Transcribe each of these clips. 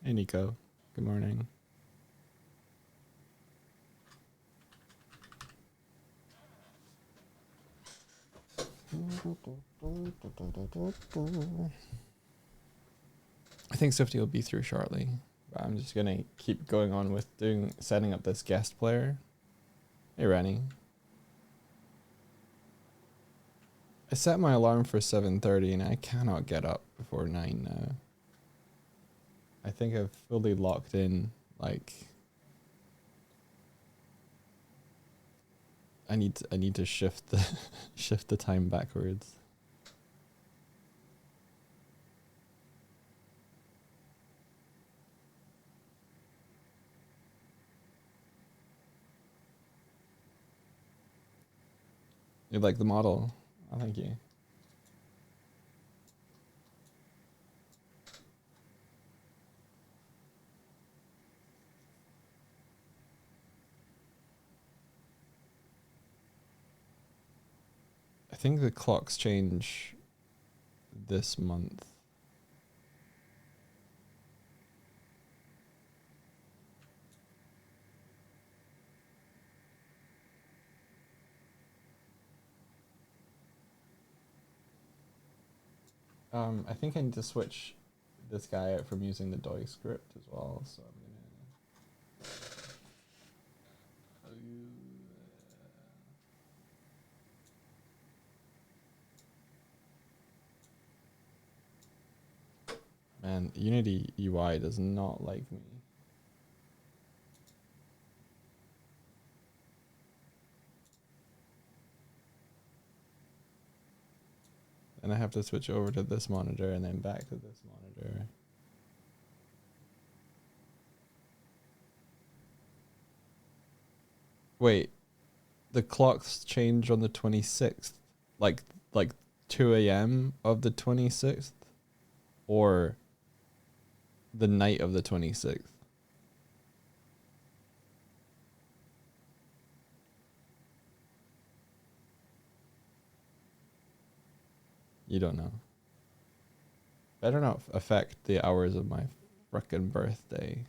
Hey Nico, good morning. I think Swifty will be through shortly, but I'm just gonna keep going on with setting up this guest player. Hey Rennie. I set my alarm for 7:30 and I cannot get up before 9 now. I think I've fully locked in, like I need to shift the shift the time backwards. You like the model? Oh, thank you. I think the clocks change this month. I think I need to switch this guy out from using the DOI script as well, so I'm gonna... Man, Unity UI does not like me. And I have to switch over to this monitor and then back to this monitor. Wait, the clocks change on the 26th? Like 2 a.m. of the 26th? Or the night of the 26th? You don't know. Better not affect the hours of my frickin' birthday.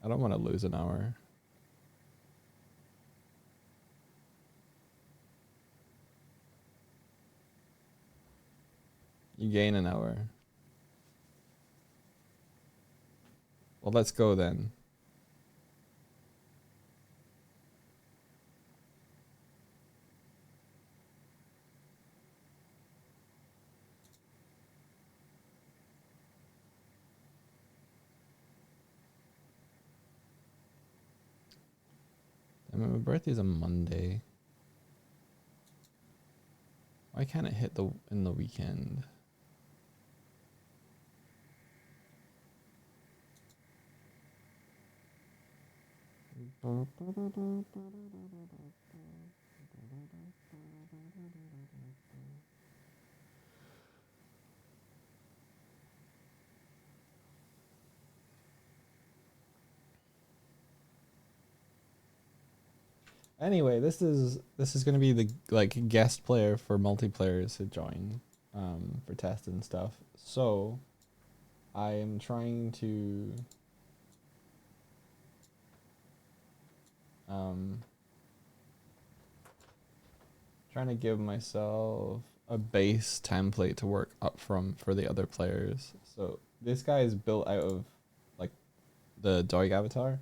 I don't want to lose an hour. You gain an hour. Well, let's go then. I mean, my birthday's a Monday. Why can't it hit in the weekend? Anyway, this is gonna be the guest player for multiplayers to join, for testing and stuff. So, I am trying to give myself a base template to work up from for the other players. So this guy is built out of like the Doig avatar.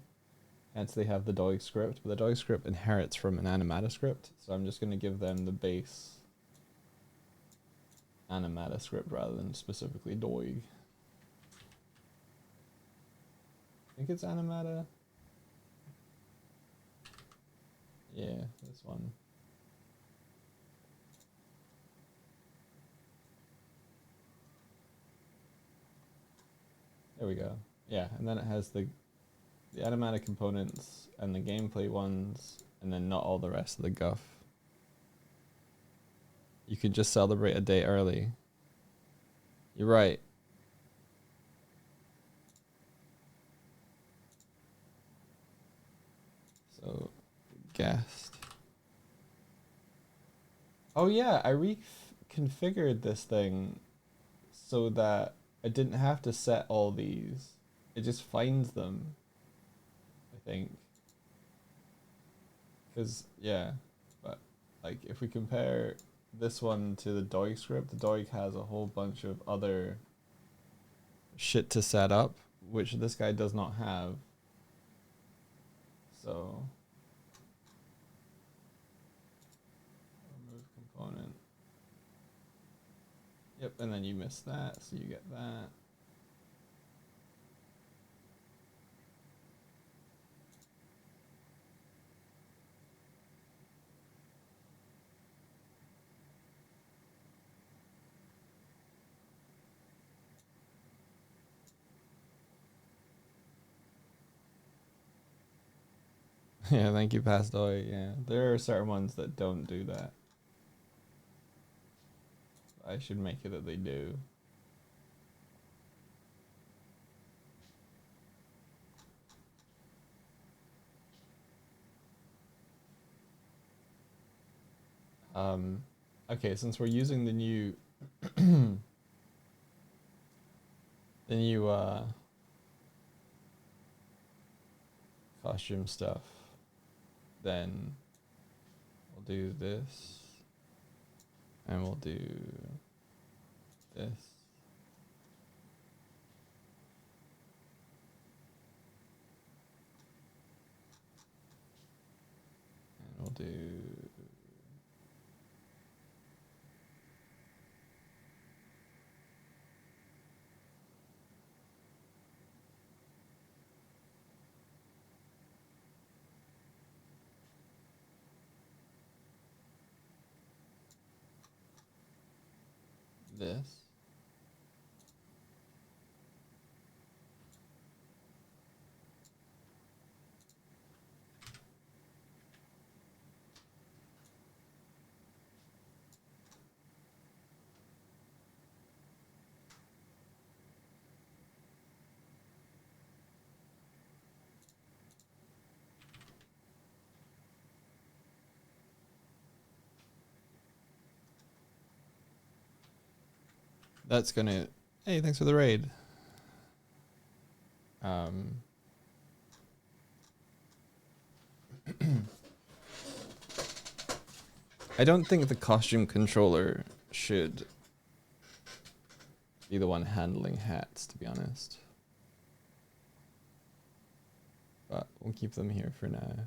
Hence they have the Doig script, but the Doig script inherits from an Animata script. So I'm just gonna give them the base Animata script rather than specifically Doig. I think it's Animata. Yeah, this one. There we go. Yeah, and then it has the animatic components and the gameplay ones, and then not all the rest of the guff. You can just celebrate a day early. You're right. So, guest. Oh yeah, I reconfigured this thing so that I didn't have to set all these. it just finds them, I think. Because, yeah, but like if we compare this one to the Doig script, the Doig has a whole bunch of other shit to set up, which this guy does not have. So, remove component. Yep, and then you miss that, so you get that. Yeah, thank you, Pastoy. Yeah, there are certain ones that don't do that. I should make it that they do. Okay, since we're using the new the new costume stuff, then we'll do this, and we'll do this. And we'll do this. That's gonna. Hey, thanks for the raid. I don't think the costume controller should be the one handling hats, to be honest. But we'll keep them here for now.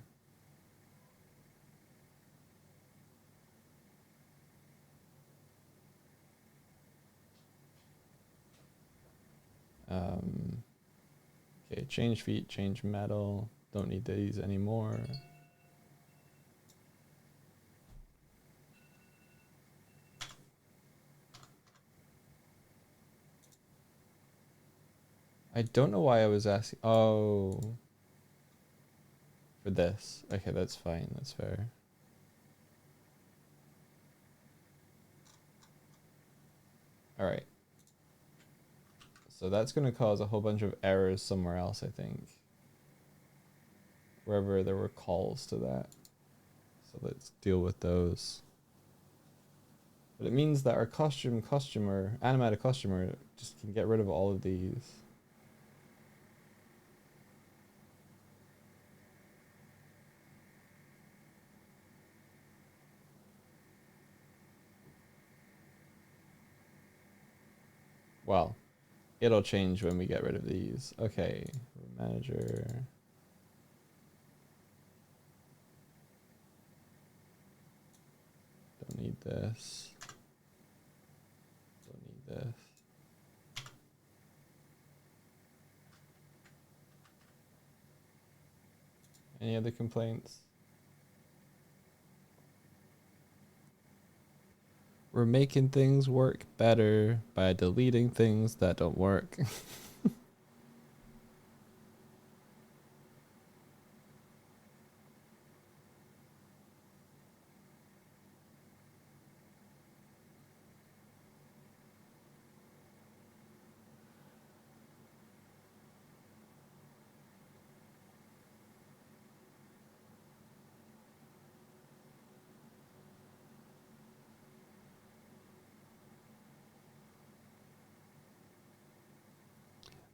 Okay, change feet, change metal. Don't need these anymore. I don't know why I was asking. Oh. For this. Okay, that's fine. That's fair. Alright. So that's going to cause a whole bunch of errors somewhere else, I think. Wherever there were calls to that. So let's deal with those. But it means that our animated costumer just can get rid of all of these. Well, it'll change when we get rid of these. Okay, manager. Don't need this. Don't need this. Any other complaints? We're making things work better by deleting things that don't work.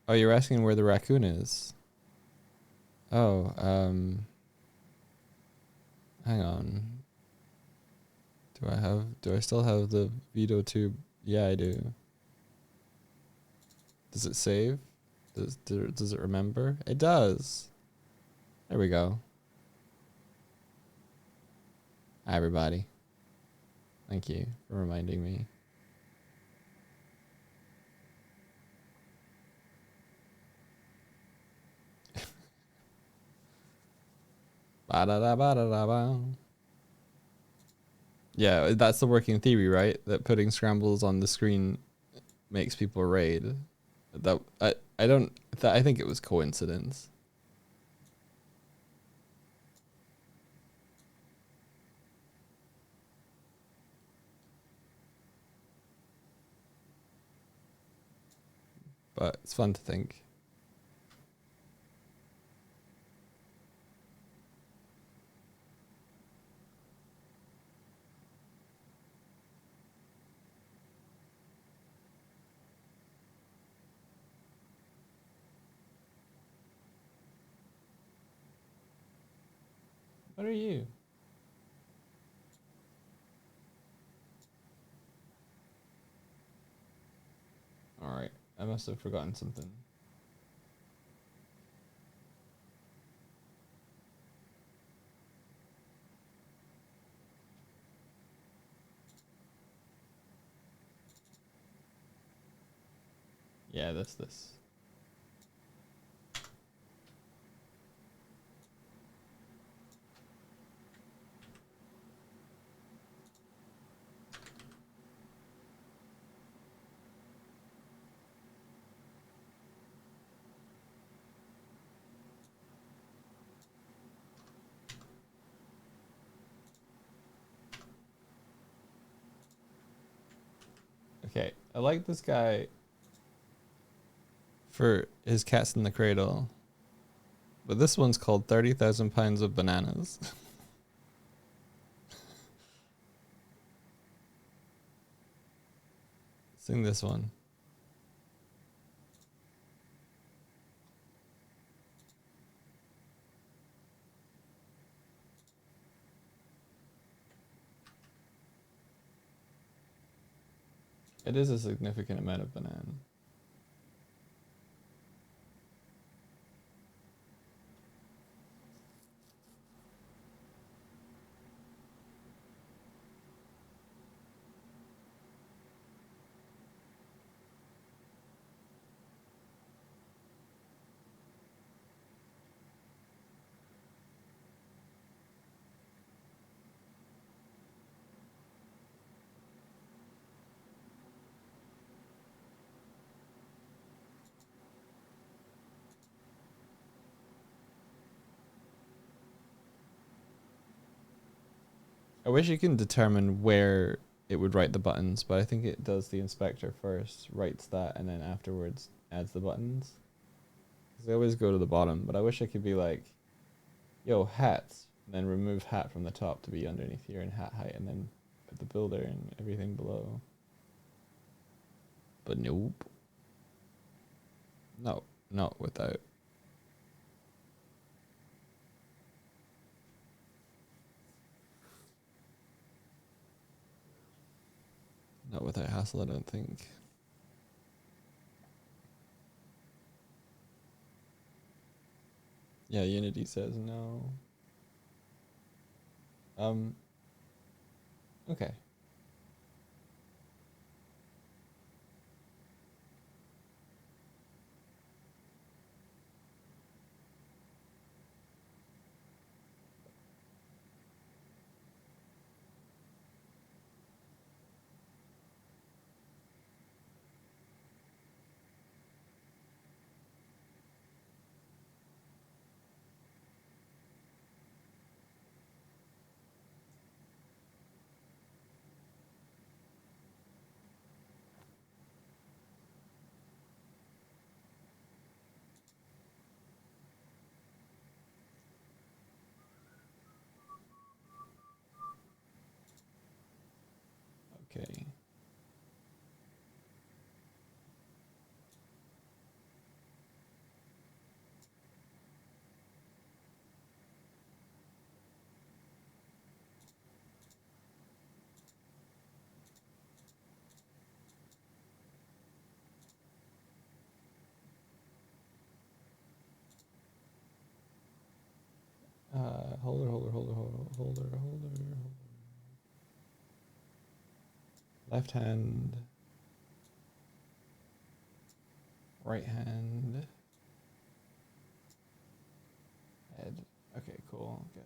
Oh, you're asking where the raccoon is. Oh, hang on. Do I still have the Veto tube? Yeah, I do. Does it save? Does it remember? It does. There we go. Hi, everybody. Thank you for reminding me. Ba-da-da-ba-da-da-ba. Yeah, that's the working theory, right? That putting scrambles on the screen makes people raid. That I don't I think it was coincidence. But it's fun to think. What are you? Alright, I must have forgotten something. Yeah, this. Okay, I like this guy for his Cats in the Cradle. But this one's called 30,000 Pounds of Bananas. Sing this one. It is a significant amount of banana. I wish you can determine where it would write the buttons, but I think it does the inspector first, writes that, and then afterwards adds the buttons. Because they always go to the bottom, but I wish I could be like, yo, hats, and then remove hat from the top to be underneath here and hat height, and then put the builder and everything below. But nope. No, not without. Not without hassle, I don't think. Yeah, Unity says no. Okay. Okay. holder. Left hand. Right hand. Head. Okay, cool. Guess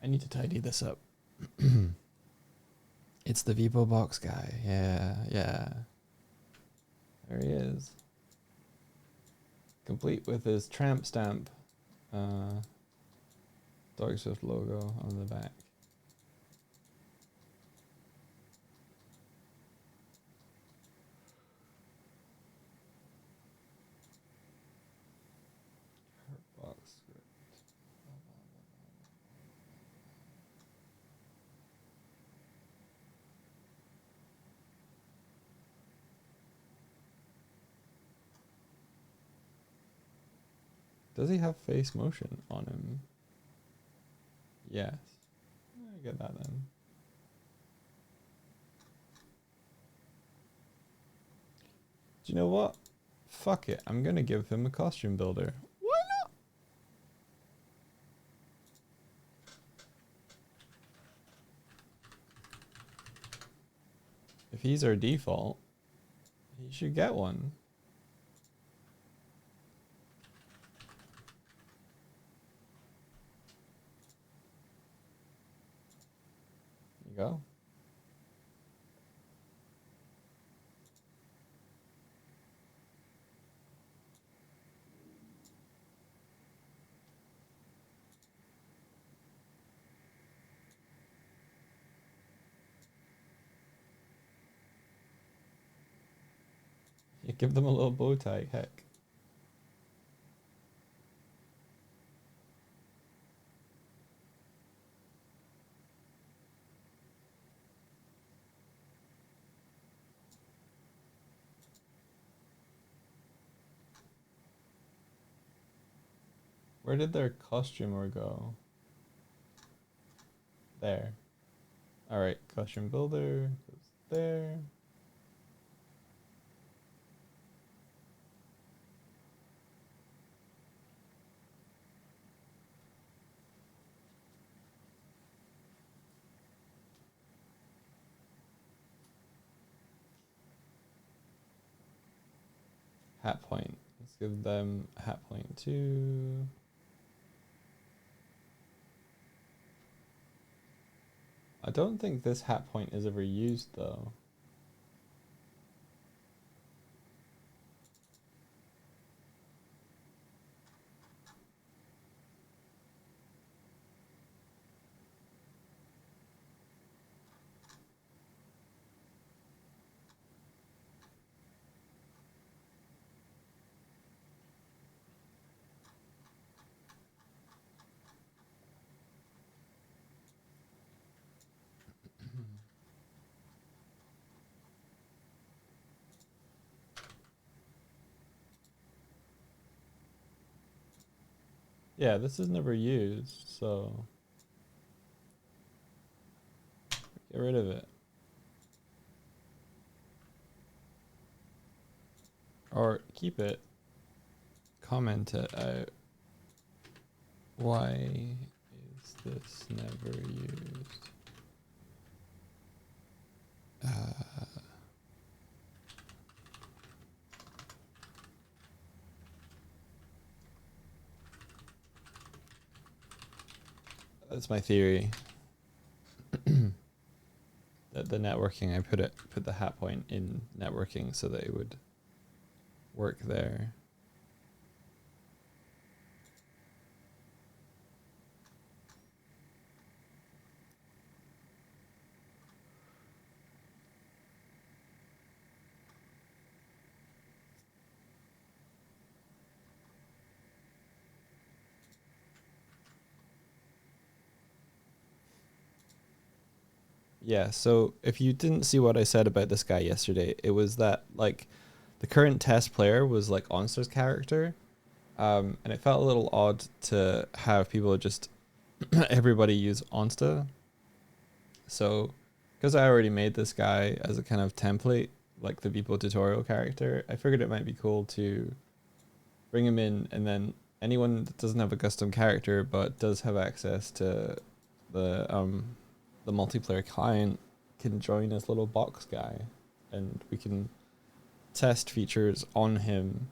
I need to tidy this up. It's the Vipo box guy. Yeah. There he is. Complete with his tramp stamp. Dog Swift logo on the back. Box script. Does he have face motion on him? Yes. I get that then. Do you know what? Fuck it. I'm gonna give him a costume builder. Why not? If he's our default, he should get one. There you go. You give them a little bow tie, heck. Where did their costumer go? There. Alright, costume builder goes there. Hat point. Let's give them a hat point too. I don't think this hat point is ever used though. Yeah, this is never used, so get rid of it. Or keep it. Comment it out. Why is this never used? That's my theory. That the networking, I put the hat point in networking so that it would work there. Yeah, so if you didn't see what I said about this guy yesterday, it was that like the current test player was like Onster's character. And it felt a little odd to have people just everybody use Onsta. So because I already made this guy as a kind of template, like the Beeple tutorial character, I figured it might be cool to bring him in, and then anyone that doesn't have a custom character but does have access to the multiplayer client can join as little box guy, and we can test features on him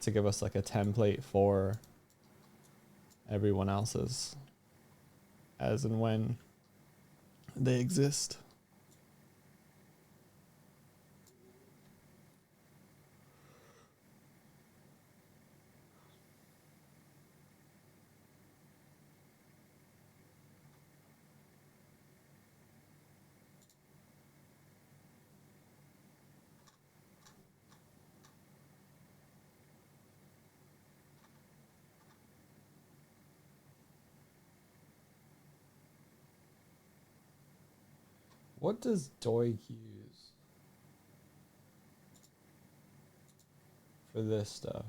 to give us like a template for everyone else's as and when they exist. What does Doig use for this stuff?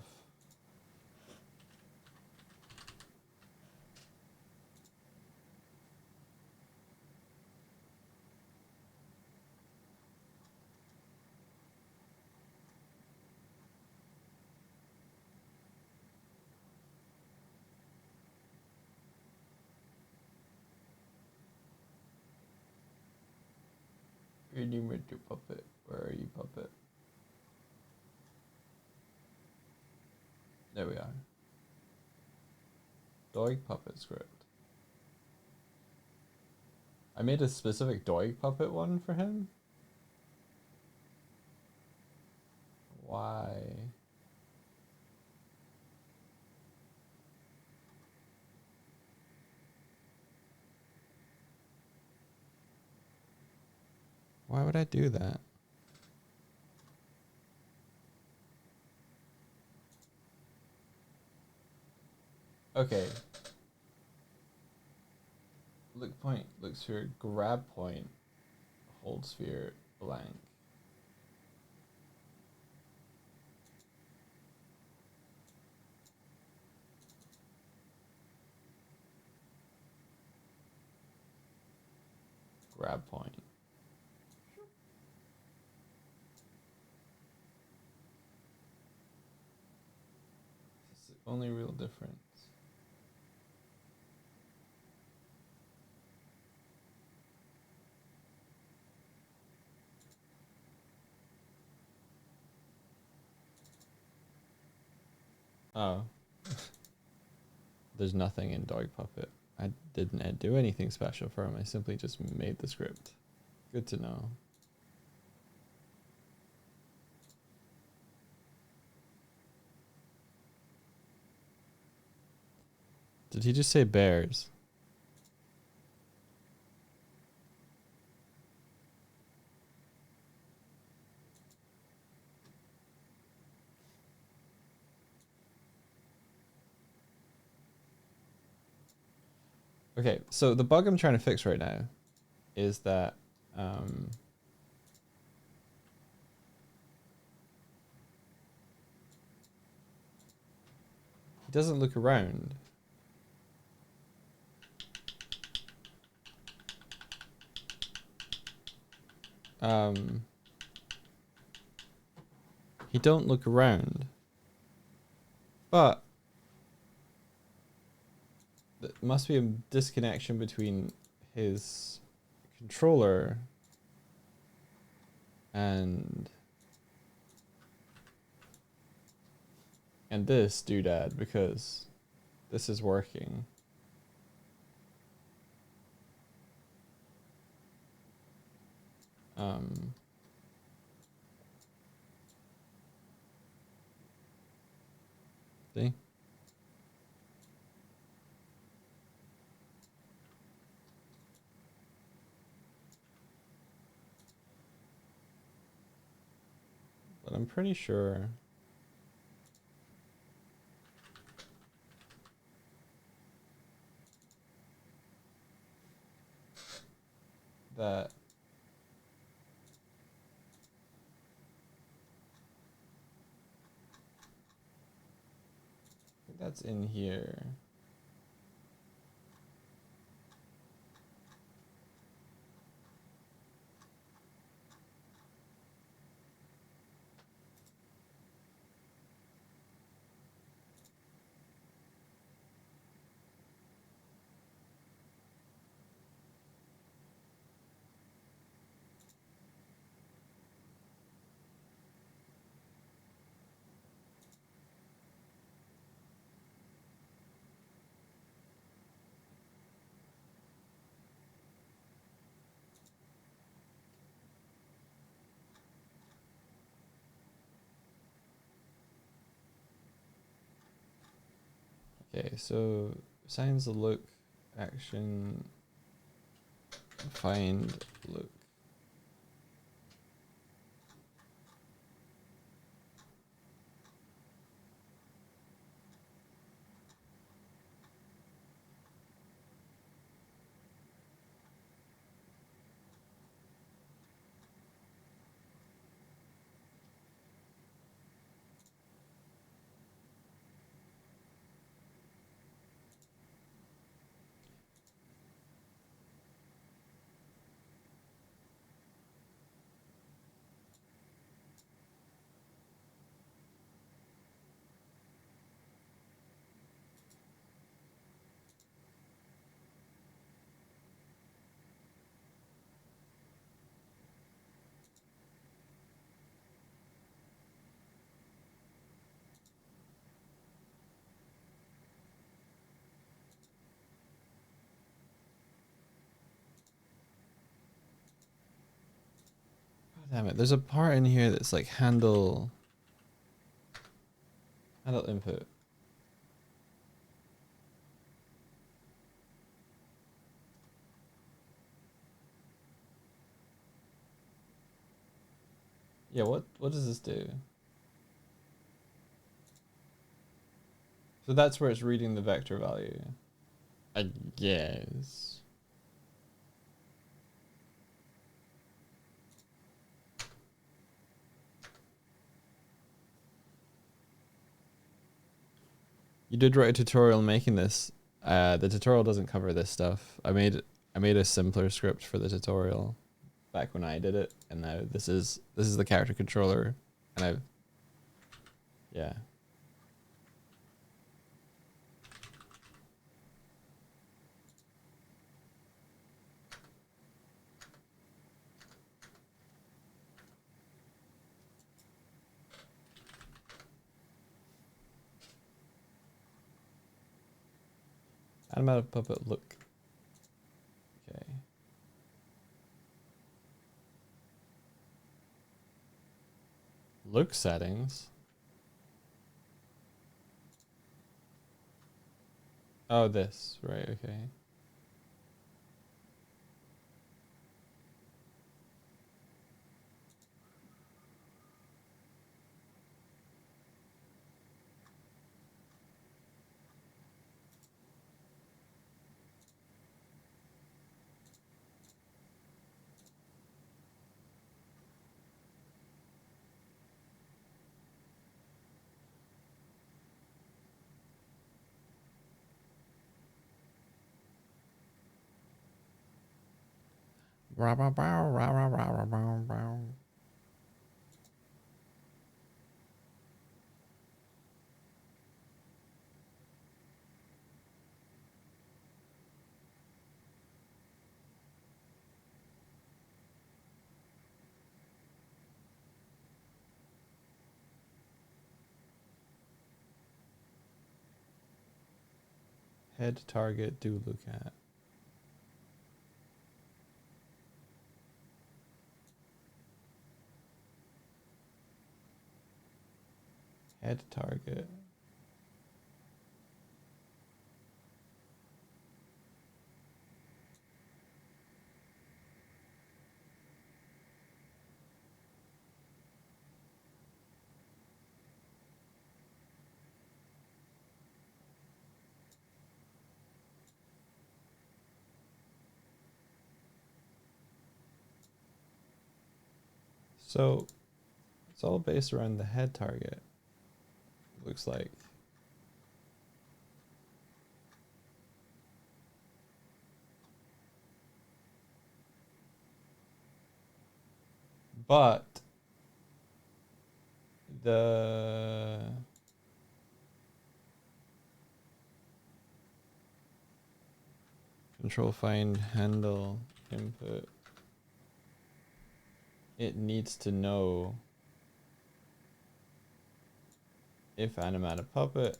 Enumerate your puppet. Where are you, puppet? There we are. Doig puppet script. I made a specific Doig puppet one for him. Why? Why would I do that? Okay. Look point, look sphere, grab point, hold sphere, blank. Grab point. It's the only real difference. Oh. There's nothing in Dog Puppet. I didn't do anything special for him. I simply just made the script. Good to know. Did he just say bears? Okay, so the bug I'm trying to fix right now is that he doesn't look around. He don't look around. But there must be a disconnection between his controller and this doodad, because this is working. See? But I'm pretty sure that I think that's in here. Okay, so assigns the look action find look. God damn it! There's a part in here that's like handle input. Yeah, what does this do? So that's where it's reading the vector value. I guess. You did write a tutorial making this. The tutorial doesn't cover this stuff. I made a simpler script for the tutorial back when I did it, and now this is the character controller, and I've yeah. Animated puppet look. Okay. Look settings. Oh, this. Right, okay. Head target do look at. Head target. So it's all based around the head target. Looks like. But the control find handle input, it needs to know if animata puppet.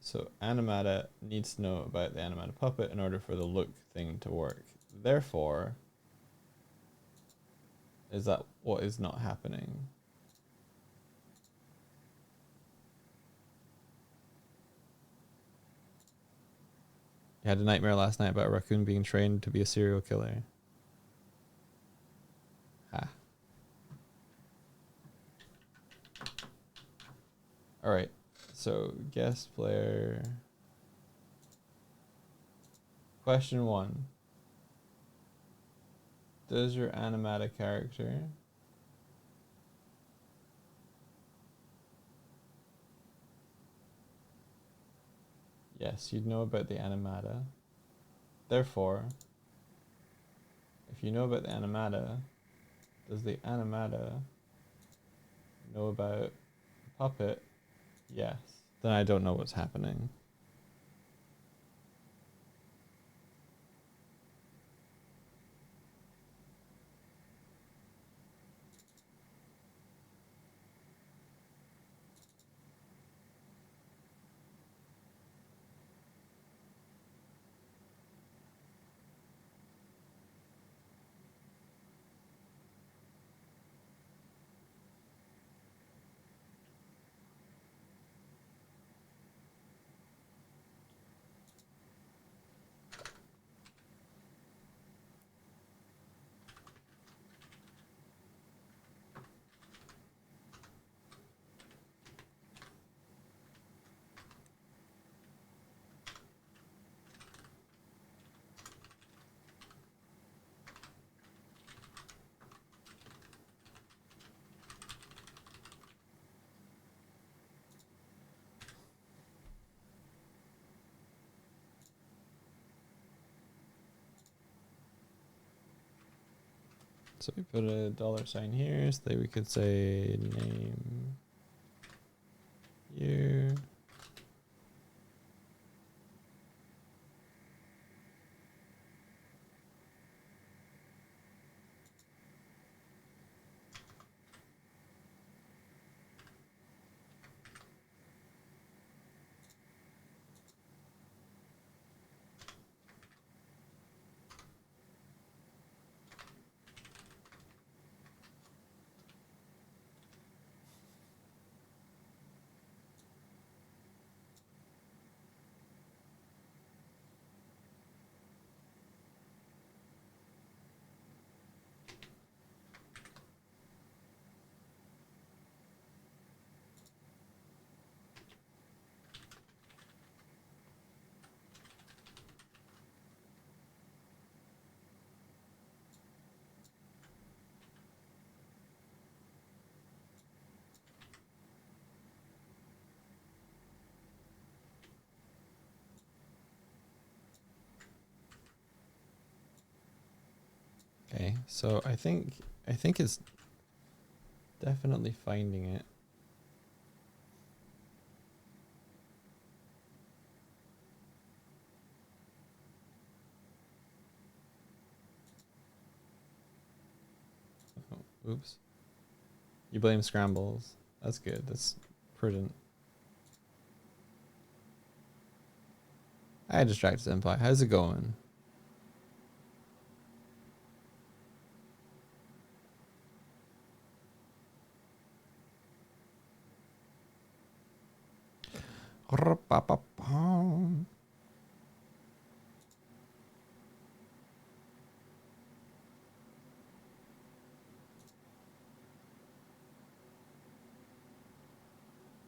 So animata needs to know about the animata puppet in order for the look thing to work. Therefore, is that what is not happening? You had a nightmare last night about a raccoon being trained to be a serial killer. Ha. Alright. So, guest player. Question 1. Does your Animata character yes, you'd know about the Animata. Therefore, if you know about the Animata, does the Animata know about the puppet? Yes. Then I don't know what's happening. So we put a $sign here, so that we could say name year. Okay, so I think it's definitely finding it. Oh, oops. You blame scrambles. That's good. That's prudent. I distracted Senpai. How's it going?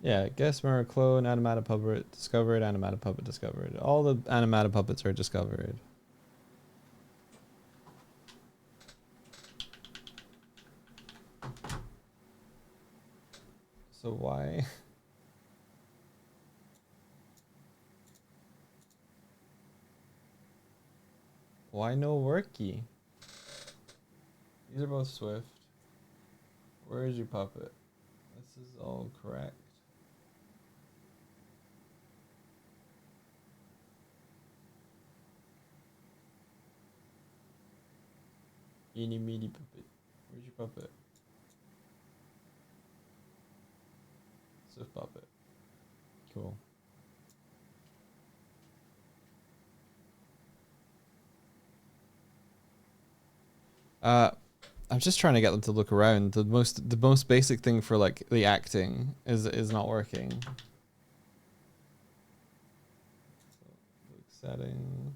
Yeah, guess mirror clone, animata puppet discovered, animata puppet discovered. All the animata puppets are discovered. So why? Why no worky? These are both Swift. Where is your puppet? This is all correct. Eeny meaty puppet. Where's your puppet? Swift puppet. Cool. I'm just trying to get them to look around. The most basic thing for like the acting is not working. So, settings.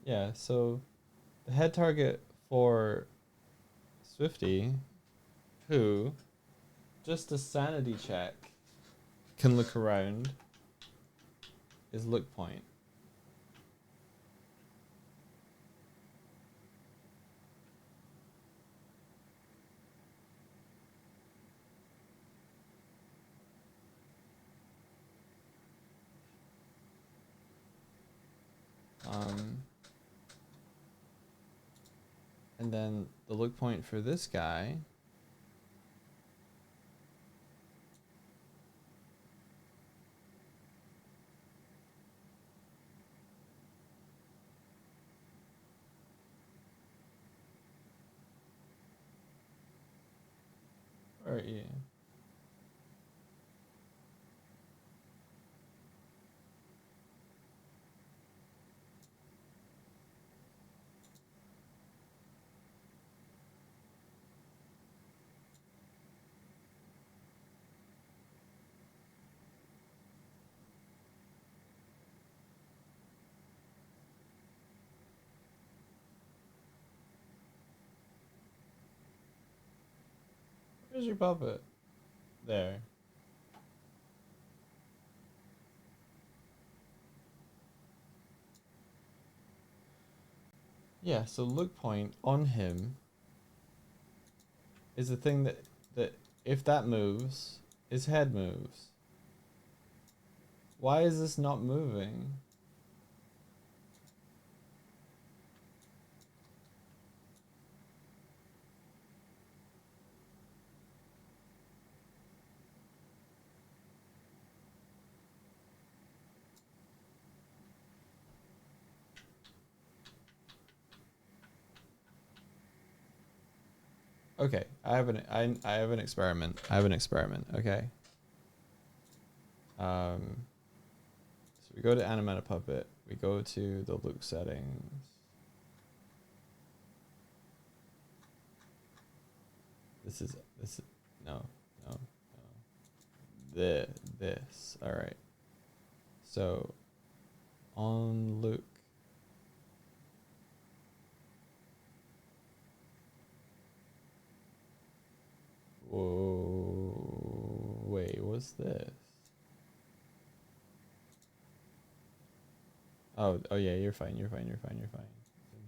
Yeah, so the head target for Swifty, who just a sanity check can look around, is look point. And then the look point for this guy or yeah. Where's your puppet? There. Yeah, so look point on him is the thing that if that moves, his head moves. Why is this not moving? Okay, I have an experiment. I have an experiment, okay? So we go to Animata Puppet, we go to the look settings. This is no, no, no. This. Alright. So on look. Whoa, wait, what's this? Oh yeah, you're fine, you're fine, you're fine, you're fine. It's in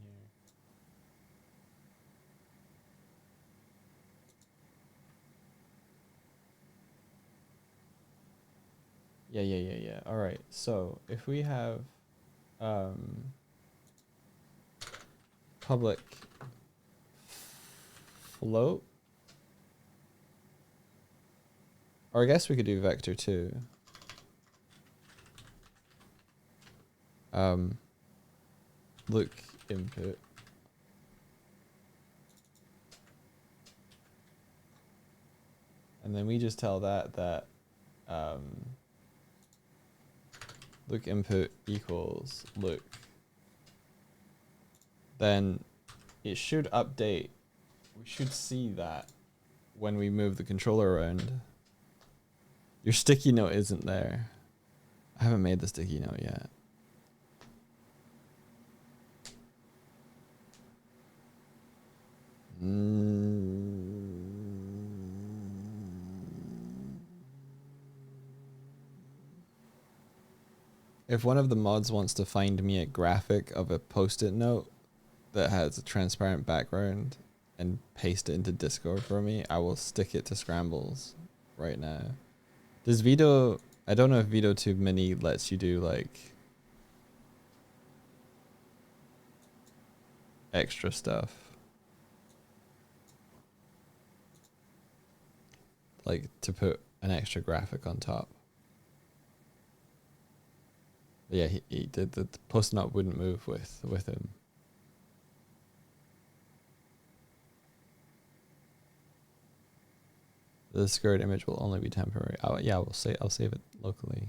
here. Yeah. All right. So if we have public float, or I guess we could do vector too. Look input. And then we just tell that look input equals look. Then it should update. We should see that when we move the controller around. Your sticky note isn't there. I haven't made the sticky note yet. If one of the mods wants to find me a graphic of a post-it note that has a transparent background and paste it into Discord for me, I will stick it to Scrambles right now. Does Vedo... I don't know if Vedo 2 Mini lets you do like extra stuff. Like to put an extra graphic on top. But yeah, he did. The post note wouldn't move with him. The skirt image will only be temporary. Yeah, I'll save it locally.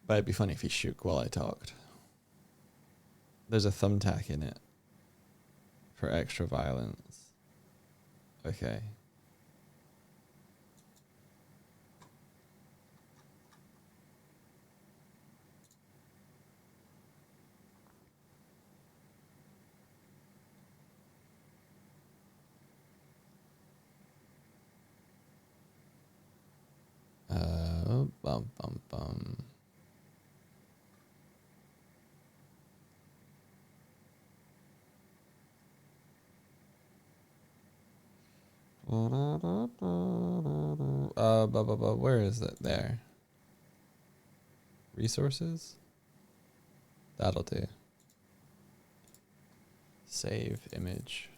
But it'd be funny if he shook while I talked. There's a thumbtack in it for extra violence. Okay. Bum bum bum. Where is it? There. Resources? That'll do. Save image.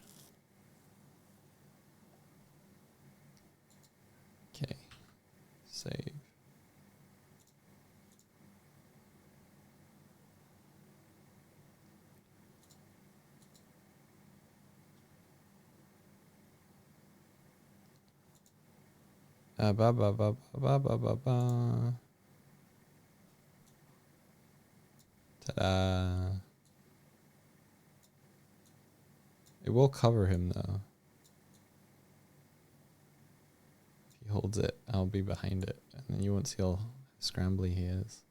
Okay. Save. Ba ba ba ba ba ba ba. Ta-da. It will cover him though. If he holds it, I'll be behind it, and then you won't see how scrambly he is.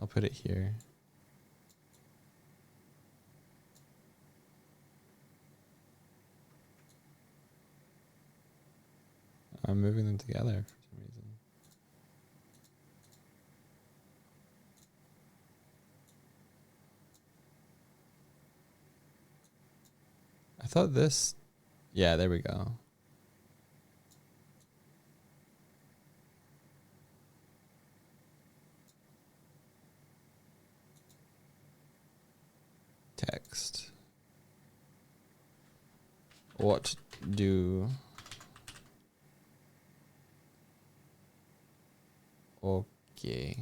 I'll put it here. I'm moving them together for some reason. I thought this... Yeah, there we go. Text. What do... Okay.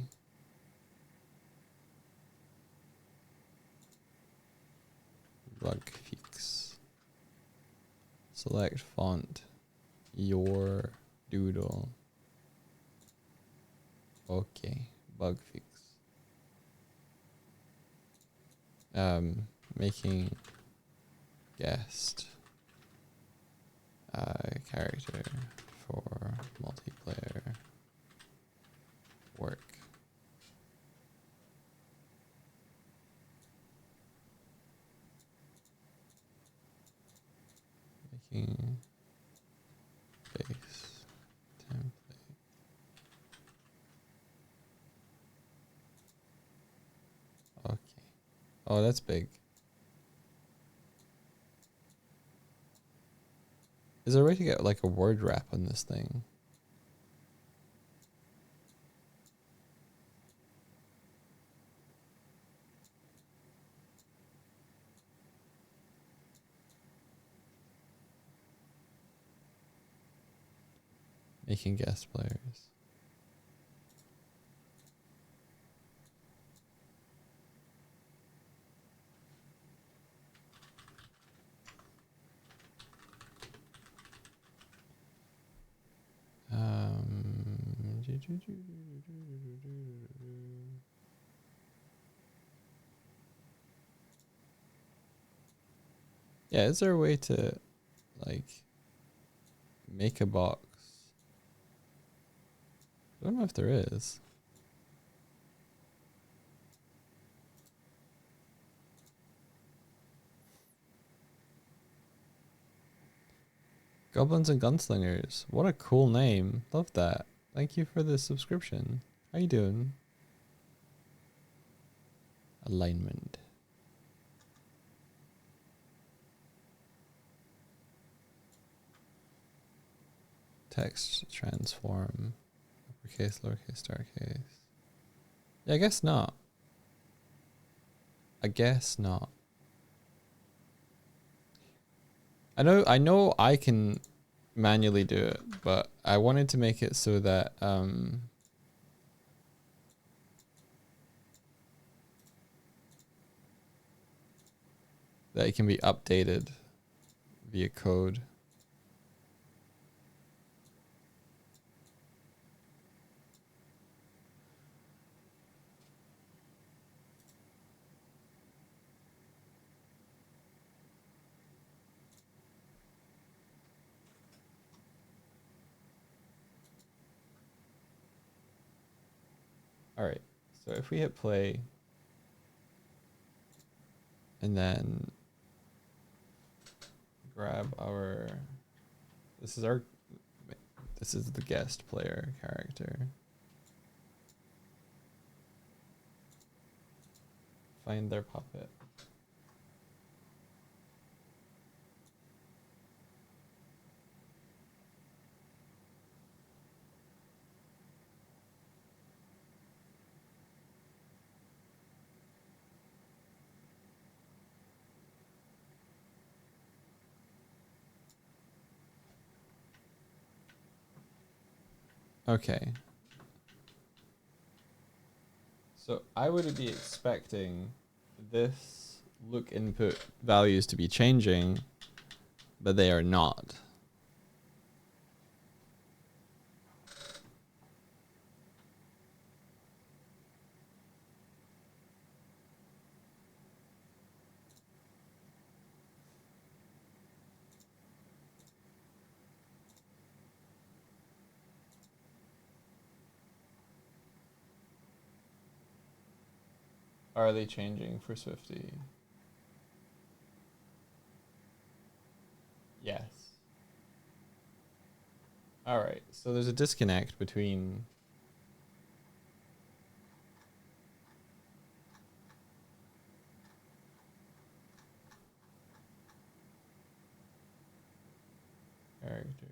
Bug fix. Select font. Your doodle. Okay. Bug fix. Making guest character for multiplayer work. Making base template. Okay. Oh, that's big. Is there a way to get like a word wrap on this thing? Making guest players. Yeah, is there a way to like make a box? I don't know if there is. Goblins and Gunslingers. What a cool name. Love that. Thank you for the subscription. How you doing? Alignment. Text transform. Uppercase, lowercase, lowercase. Yeah, I guess not. I guess not. I know I can manually do it, but I wanted to make it so that that it can be updated via code. All right. So if we hit play and then grab our, this is our, this is the guest player character. Find their puppet. Okay. So I would be expecting this look input values to be changing, but they are not. Are they changing for Swifty? Yes. All right. So there's a disconnect between character.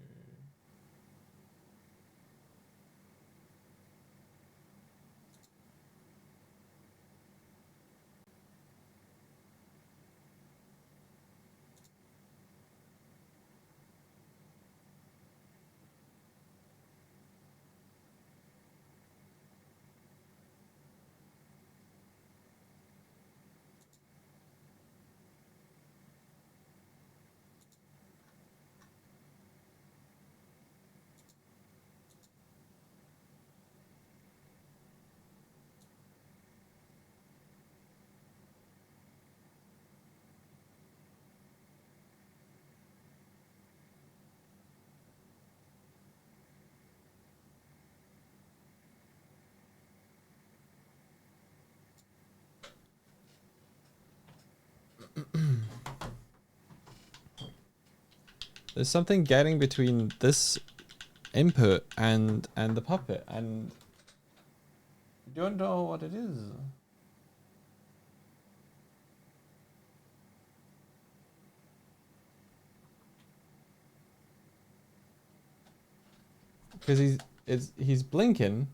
There's something getting between this input and the puppet, and I don't know what it is. Because he's blinking.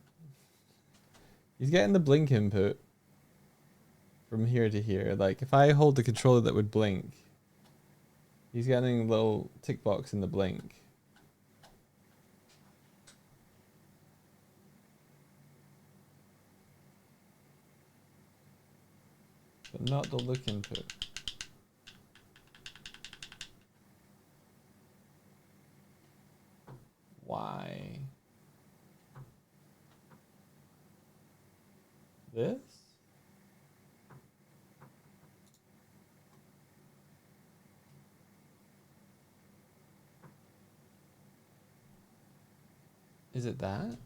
He's getting the blink input from here to here. Like if I hold the controller that would blink, he's getting a little tick box in the blink. But not the look input. Why? This? Is it that?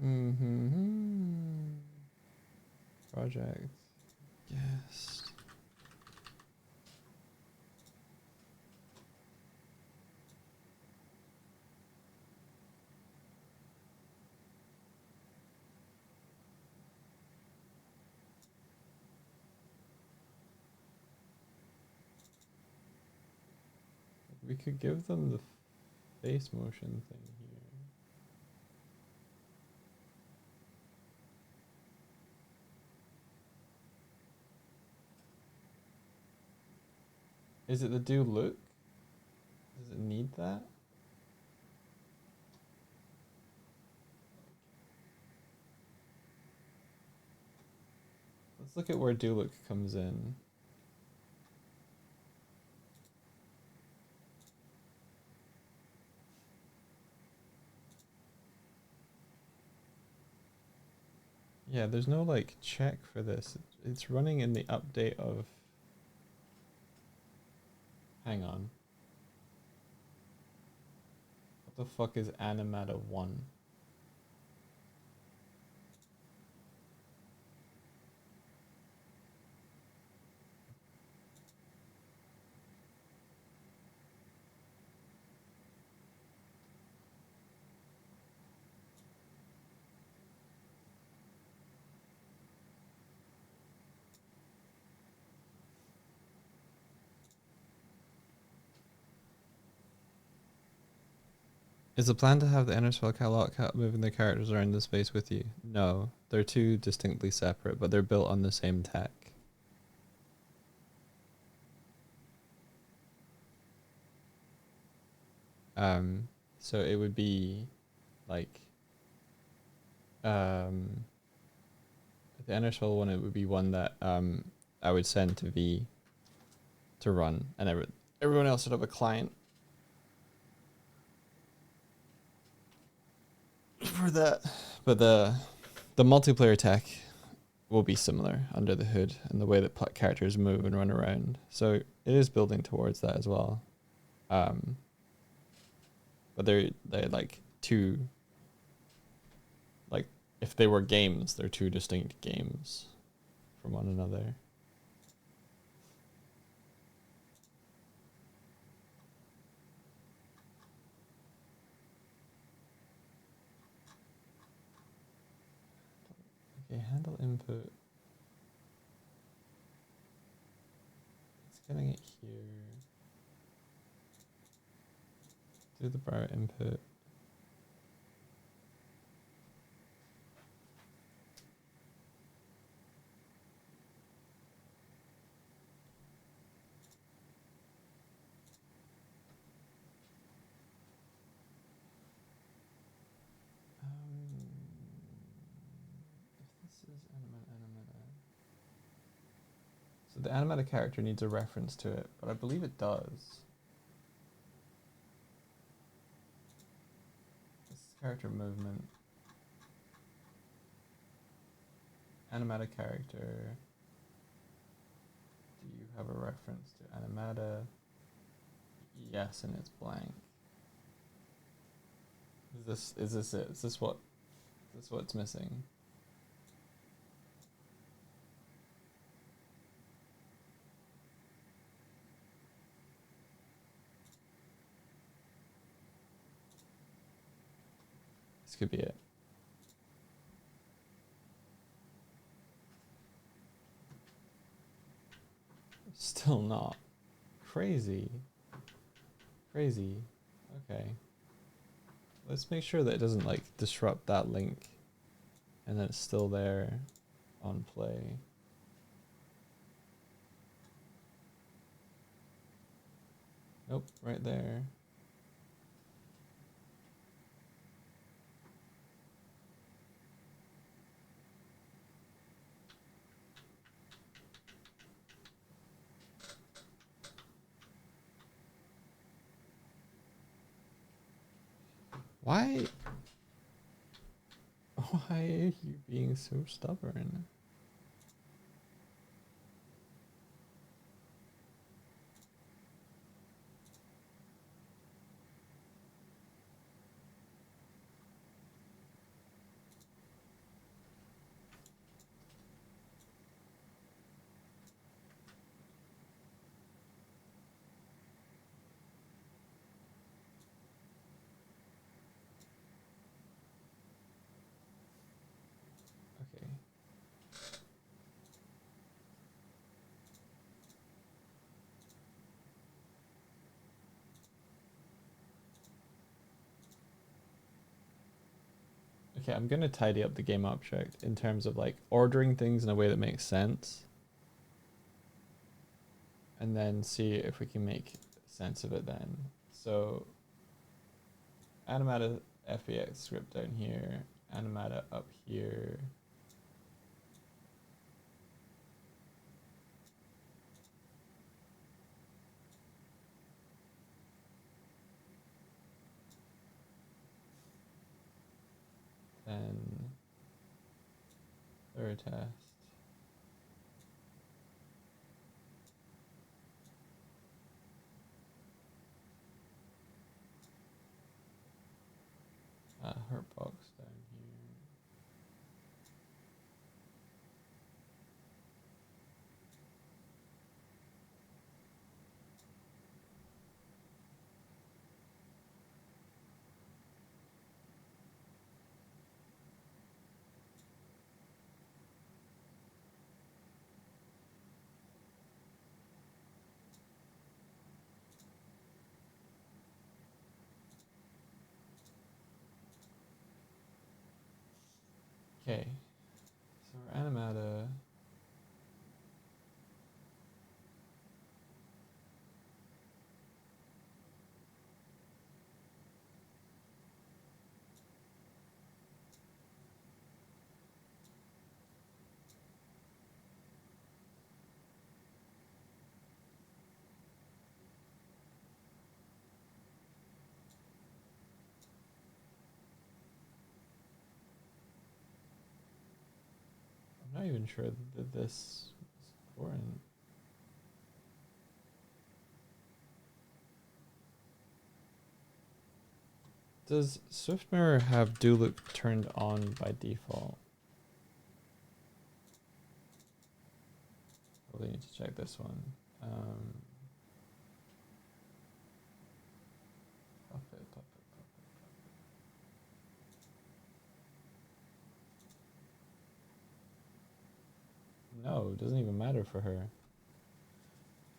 Mm-hmm. Project. Yes. We could give them the face motion thing here. Is it the do look? Does it need that? Let's look at where do look comes in. Yeah, there's no like check for this. It's running in the update of. Hang on. What the fuck is Animata 1? Is the plan to have the inner spell catalog moving the characters around the space with you? No, they're two distinctly separate, but they're built on the same tech. So it would be like the inner spell one. It would be one that I would send to V to run, and everyone else would have a client for that. But the multiplayer tech will be similar under the hood and the way that characters move and run around. So it is building towards that as well. But they're like two, like if they were games, they're two distinct games from one another. Okay, handle input. It's getting it here. Do the bar input. If this is animata. So the animata character needs a reference to it, but I believe it does. This is character movement. Animata character. Do you have a reference to animata? Yes, and it's blank. Is this it? Is this what's missing? This could be it. Still not. Crazy. Crazy. Okay. Let's make sure that it doesn't like disrupt that link and that it's still there on play. Nope, right there. Why? Why are you being so stubborn? Okay. Okay, I'm gonna tidy up the game object in terms of like ordering things in a way that makes sense. And then see if we can make sense of it then. So Animata FBX script down here, Animata up here. Then third test. hurt box down here. Okay, so our animata. I'm not even sure that this is important. Does Swift Mirror have do loop turned on by default? Probably need to check this one. Puppet. No, it doesn't even matter for her.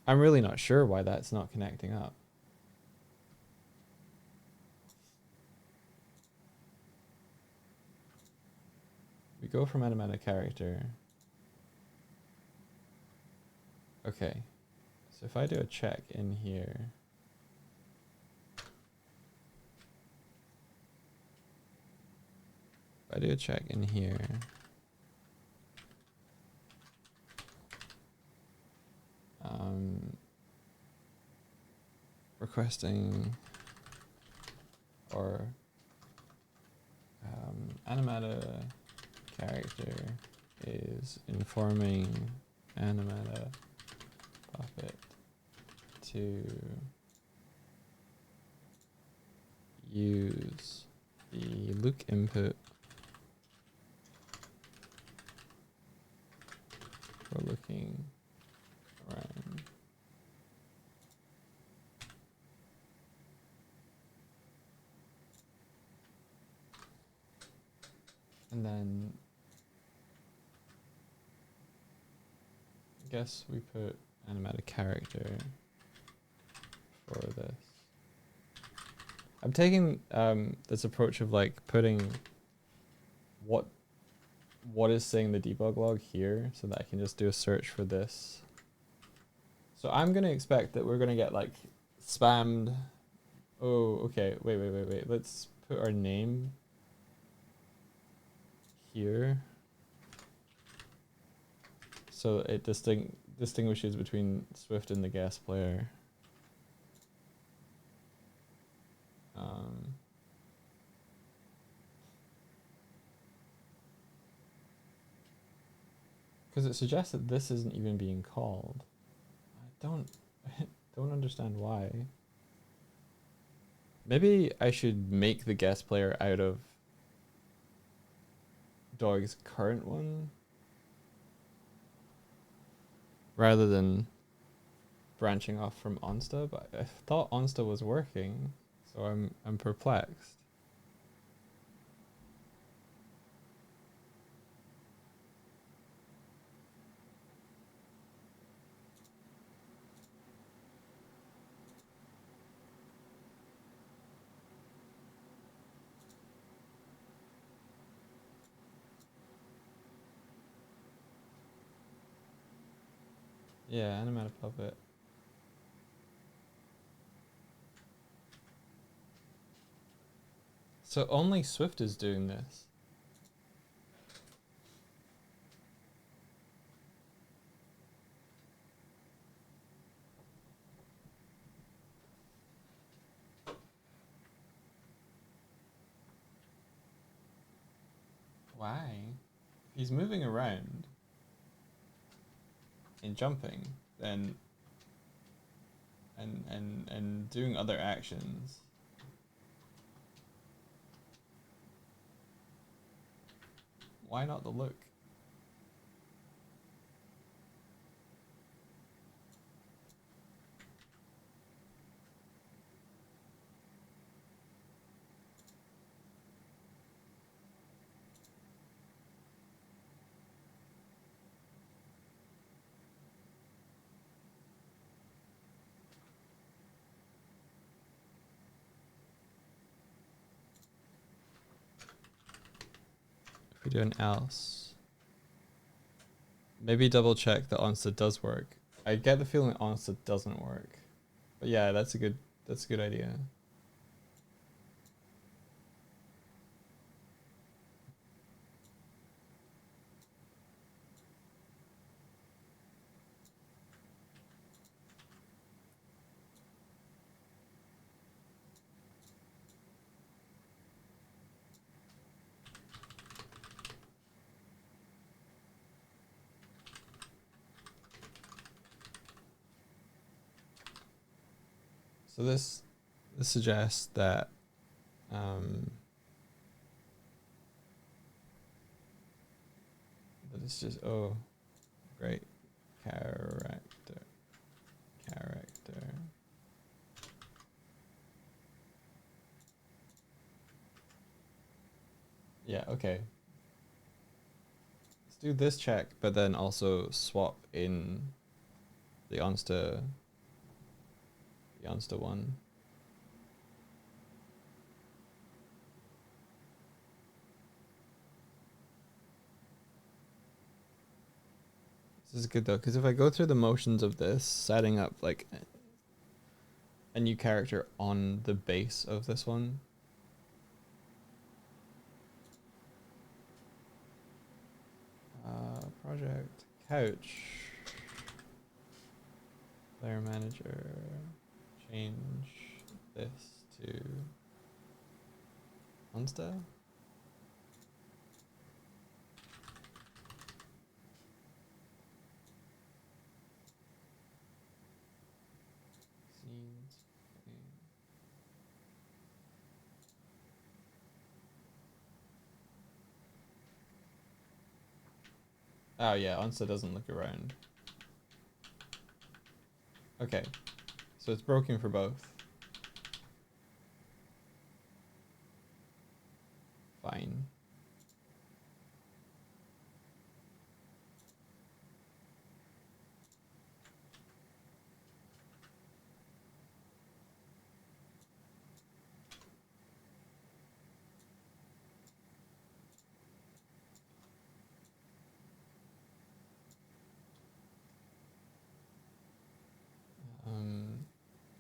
I'm really not sure why that's not connecting up. We go from animata character. Okay, so if I do a check in here, if I do a check in here, requesting or animata character is informing animata puppet to use the look input for looking around. And then I guess we put animata character for this. I'm taking this approach of like putting what is saying the debug log here so that I can just do a search for this. So I'm gonna expect that we're gonna get like spammed. Oh, okay, wait. Let's put our name here. So it distinguishes between Swift and the guest player. Because it suggests that this isn't even being called. I don't understand why. Maybe I should make the guest player out of Dog's current one rather than branching off from Onsta, but I thought Onsta was working, so I'm perplexed. Yeah, animata puppet. So only Swift is doing this. Why? He's moving around and jumping, then and doing other actions. Why not the look? If we do an else, maybe double check that Onsta does work. I get the feeling Onsta doesn't work, but yeah, that's a good idea. So this suggests that that it's just great character. Yeah, okay. Let's do this check, but then also swap in the Onsta one. This is good though, because if I go through the motions of this, setting up like a new character on the base of this one. Project couch. Player manager. Change this to Onsta. Scenes. Oh yeah, Onsta doesn't look around. Okay, so it's broken for both. Fine.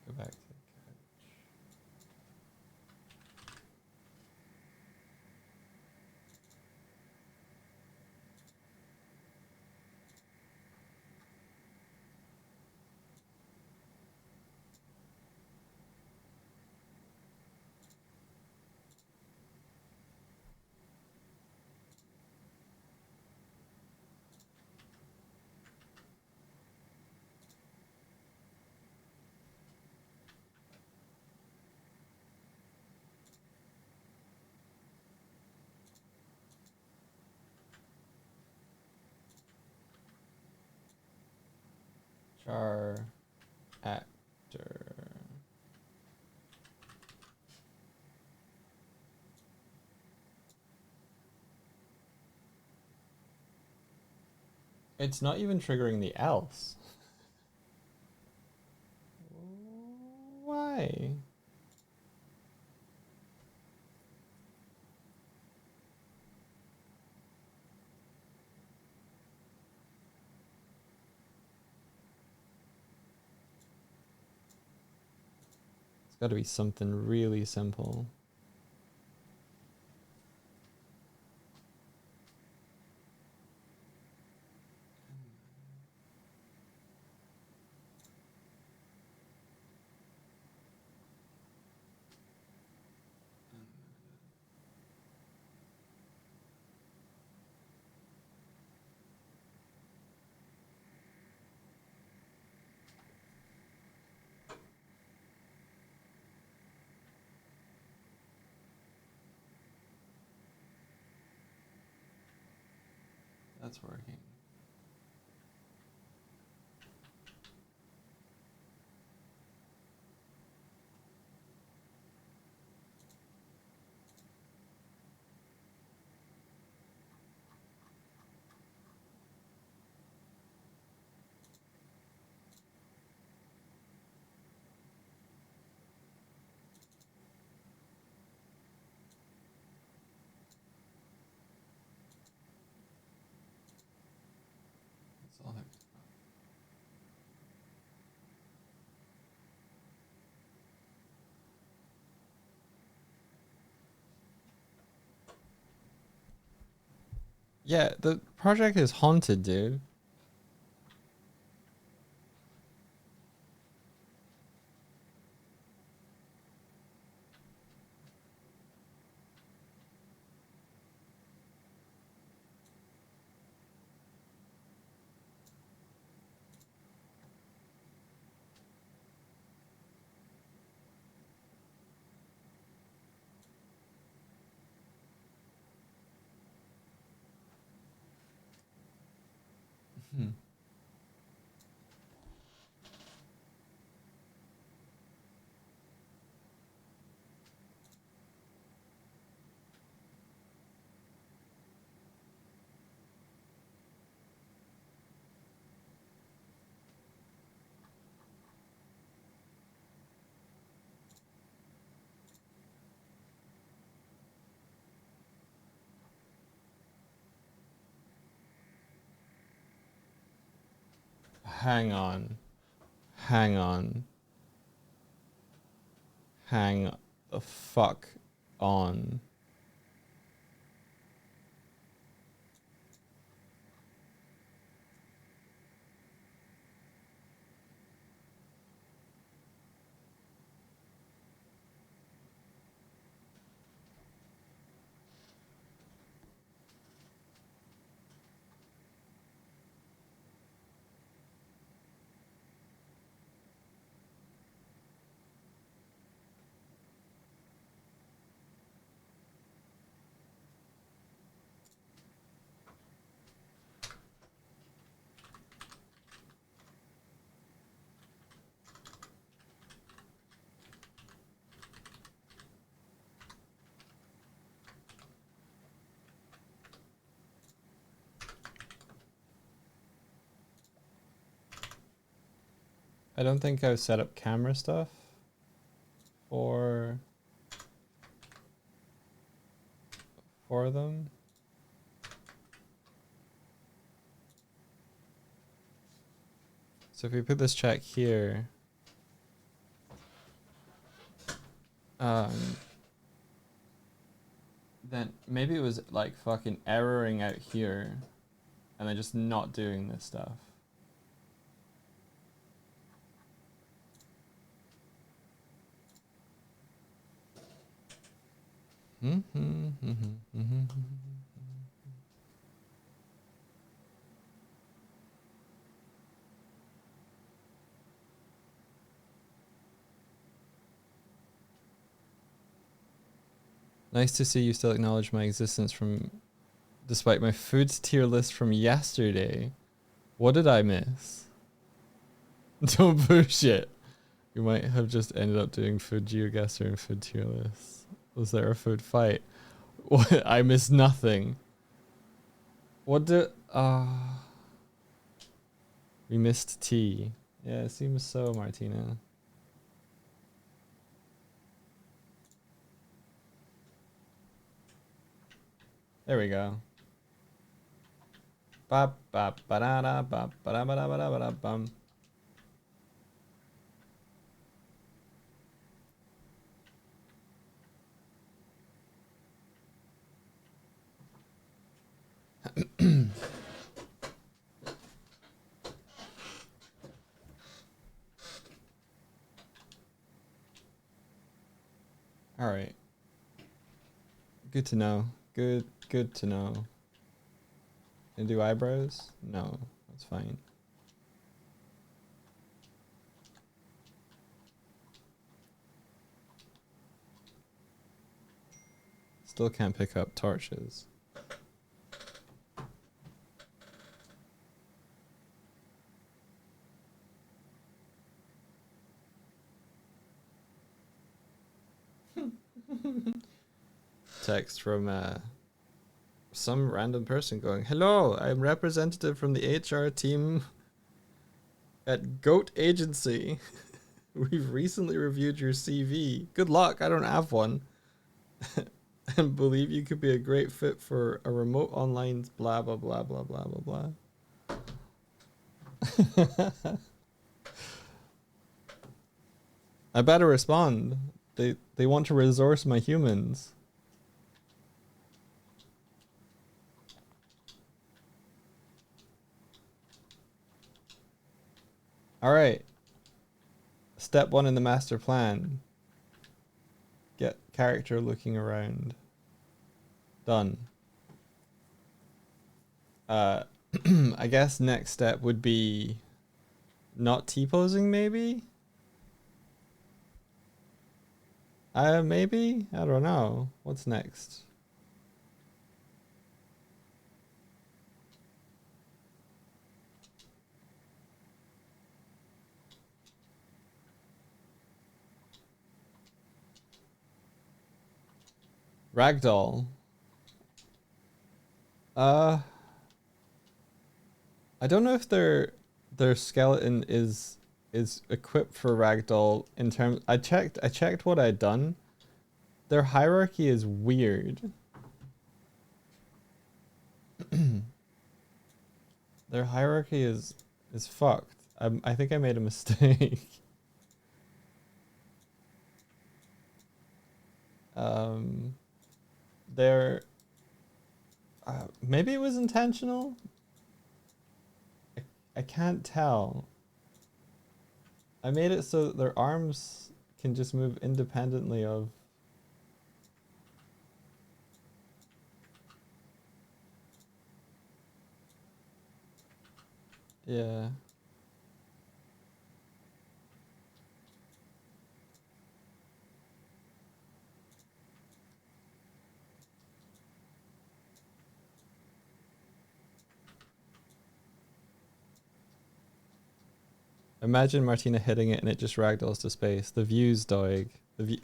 Go back to couch. Char actor. It's not even triggering the else. Why? It's got to be something really simple. it's working. That's all there is. Yeah, the project is haunted, dude. Hmm. Hang on. Hang on. Hang the fuck on. I don't think I've set up camera stuff for them. So if we put this check here, then maybe it was like fucking erroring out here and then just not doing this stuff. Nice to see you still acknowledge my existence despite my foods tier list from yesterday. What did I miss? Don't bullshit. We might have just ended up doing food geoguessr and food tier lists. Was there a food fight? What? I missed nothing. What did... we missed tea. Yeah, it seems so, Martina. There we go. Ba ba ba da da ba ba da ba da ba da ba da bum. All right. Good to know. Good to know. And do eyebrows? No, that's fine. Still can't pick up torches. text from some random person going, "Hello, I'm representative from the HR team at Goat Agency. We've recently reviewed your CV. Good luck. I don't have one. And believe you could be a great fit for a remote online blah blah blah blah blah blah blah." I better respond. They want to resource my humans. All right. Step 1 in the master plan. Get character looking around. Done. I guess next step would be not T-posing, maybe? Maybe? I don't know. What's next? Ragdoll. I don't know if their skeleton is equipped for ragdoll in terms. I checked what I'd done. Their hierarchy is weird. Their hierarchy is fucked. I think I made a mistake. They're maybe it was intentional. I can't tell. I made it so that their arms can just move independently of. Yeah. Imagine Martina hitting it and it just ragdolls to space. The views, dog. The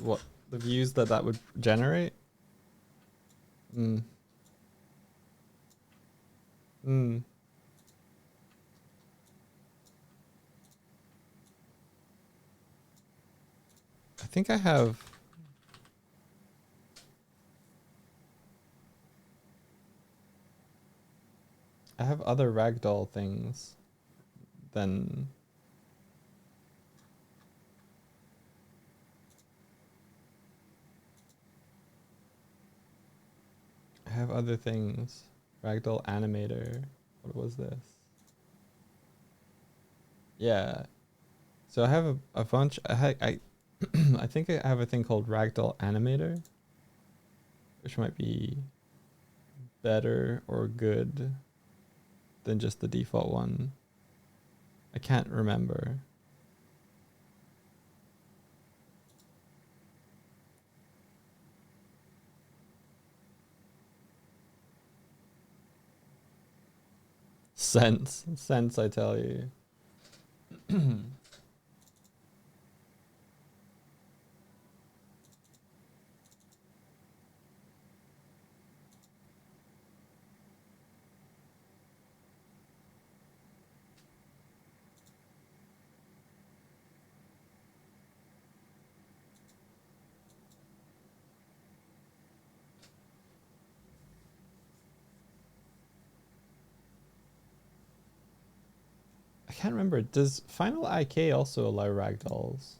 views that would generate? Mm. Mm. I think I have. I have other ragdoll things than. I have other things. Ragdoll animator. What was this? Yeah. So I have a bunch. I I think I have a thing called Ragdoll Animator, which might be better or good than just the default one. I can't remember. Sense, I tell you. I can't remember. Does Final IK also allow ragdolls?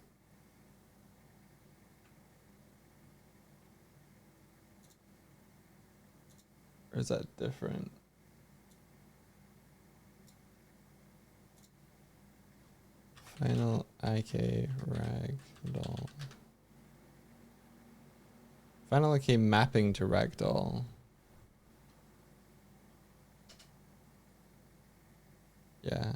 Or is that different? Final IK ragdoll. Final IK mapping to ragdoll. Yeah.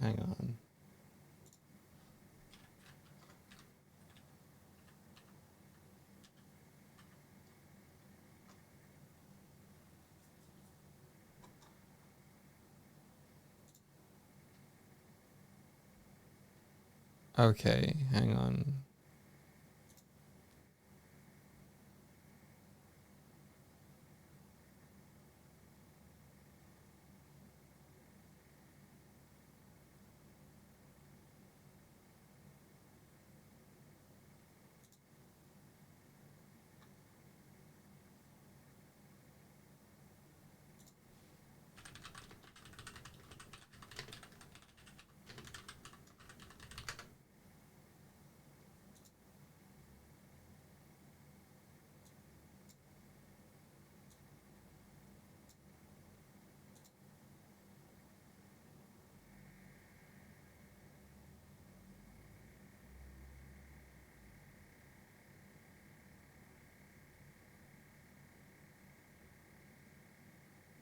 Hang on. Okay, hang on.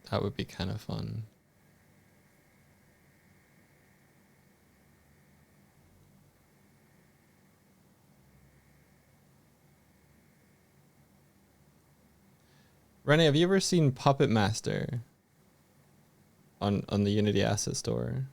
That would be kind of fun. Renee, have you ever seen Puppet Master on the Unity Asset Store?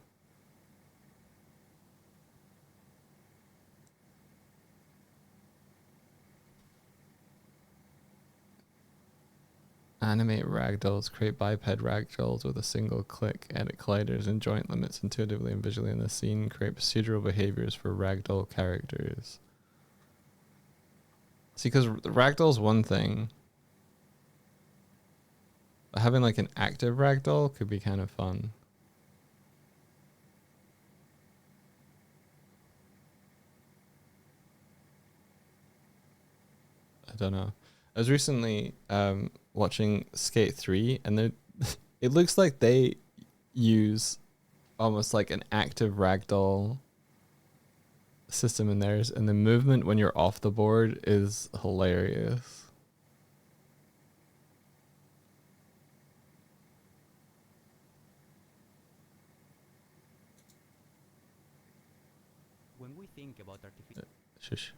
Animate ragdolls, create biped ragdolls with a single click, edit colliders and joint limits intuitively and visually in the scene, create procedural behaviors for ragdoll characters. See, because ragdoll's one thing. But having like an active ragdoll could be kind of fun. I don't know. I was recently watching Skate 3 and it looks like they use almost like an active ragdoll system in theirs, and the movement when you're off the board is hilarious. When we think about artificial Shush.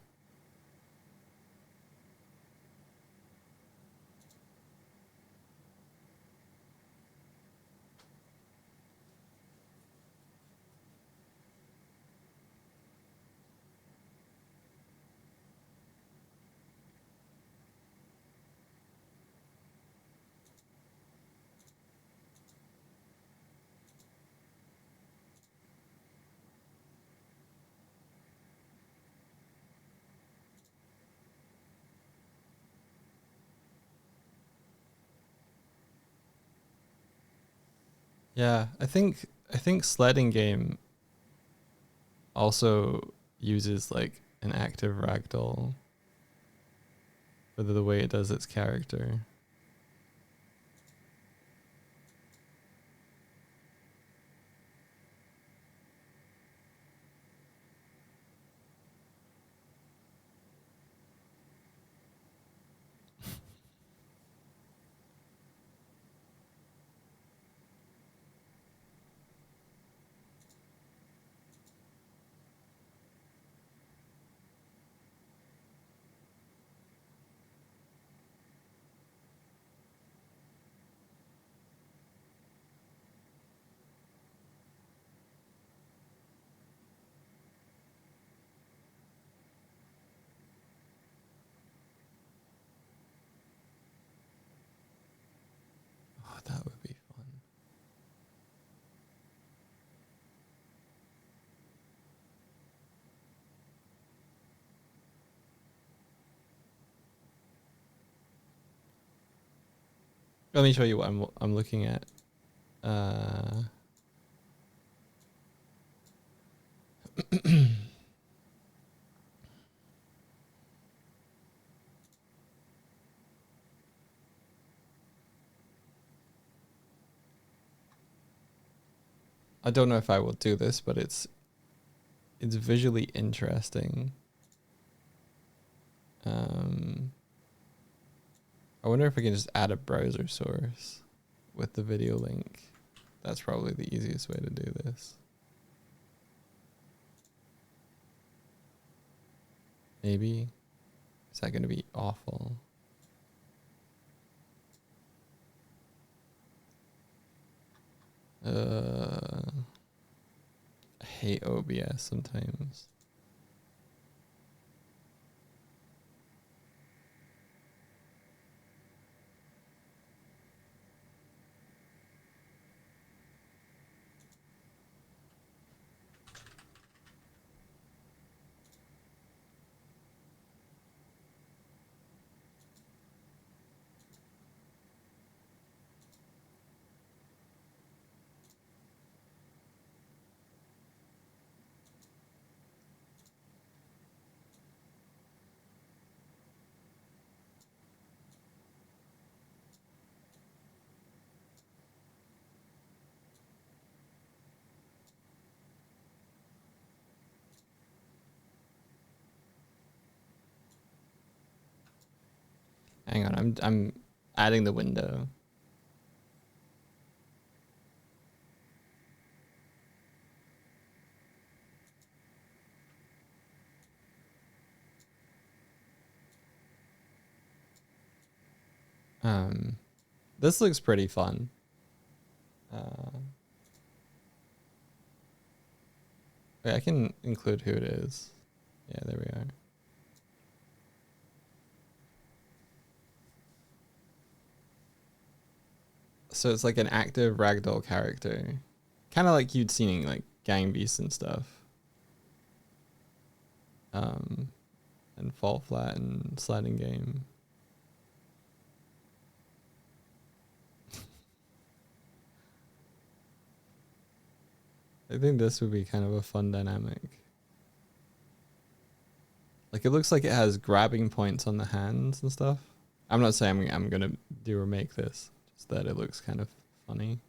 Yeah, I think sledding game also uses like an active ragdoll for the way it does its character. Oh, that would be fun. Let me show you what I'm looking at. Uh I don't know if I will do this, but it's visually interesting. Um I wonder if I can just add a browser source with the video link. That's probably the easiest way to do this. Maybe. Is that going to be awful? I hate OBS sometimes. Hang on, I'm adding the window. This looks pretty fun. Wait, I can include who it is. Yeah, there we are. So it's like an active ragdoll character. Kind of like you'd seen in like Gang Beasts and stuff. And Fall Flat and Sliding Game. I think this would be kind of a fun dynamic. Like it looks like it has grabbing points on the hands and stuff. I'm not saying I'm gonna do or make this, just that it looks kind of funny.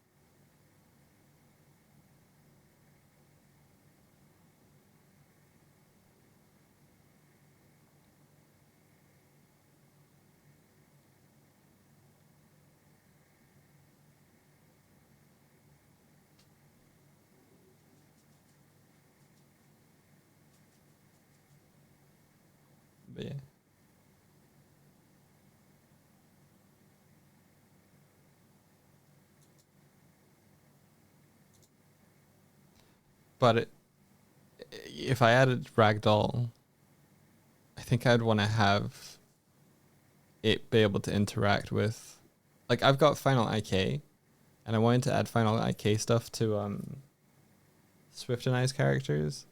But yeah. But if I added ragdoll, I think I'd want to have it be able to interact with, like I've got Final IK, and I wanted to add Final IK stuff to Swift and I's characters.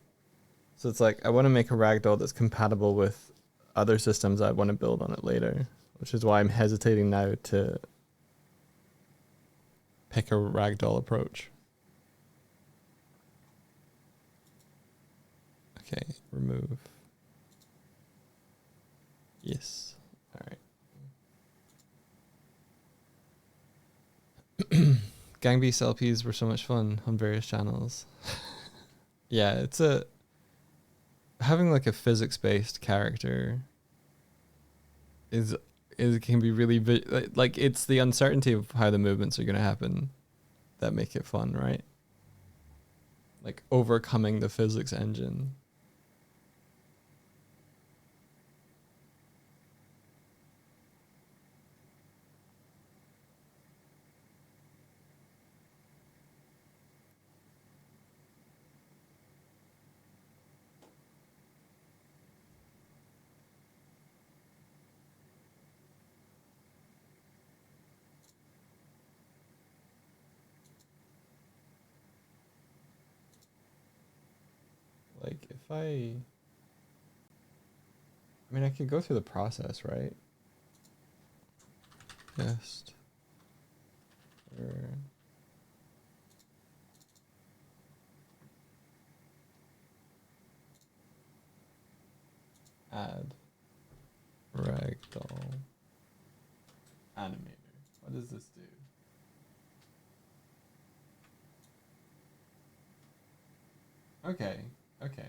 So it's like I want to make a ragdoll that's compatible with other systems I want to build on it later, which is why I'm hesitating now to pick a ragdoll approach. Okay, remove. Yes. All right. Gang Beast LPs were so much fun on various channels. Yeah, it's having like a physics-based character is can be really like it's the uncertainty of how the movements are going to happen that make it fun, right? Like overcoming the physics engine. Like if I mean, I could go through the process, right? Just or add ragdoll animator. What does this do? Okay, okay.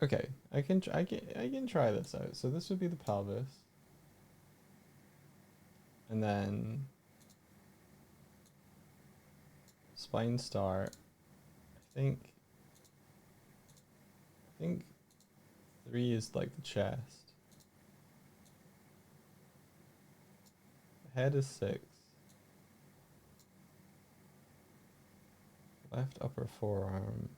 Okay, I can try this out. So this would be the pelvis, and then spine start. I think 3 is like the chest. The head is 6. Left upper forearm.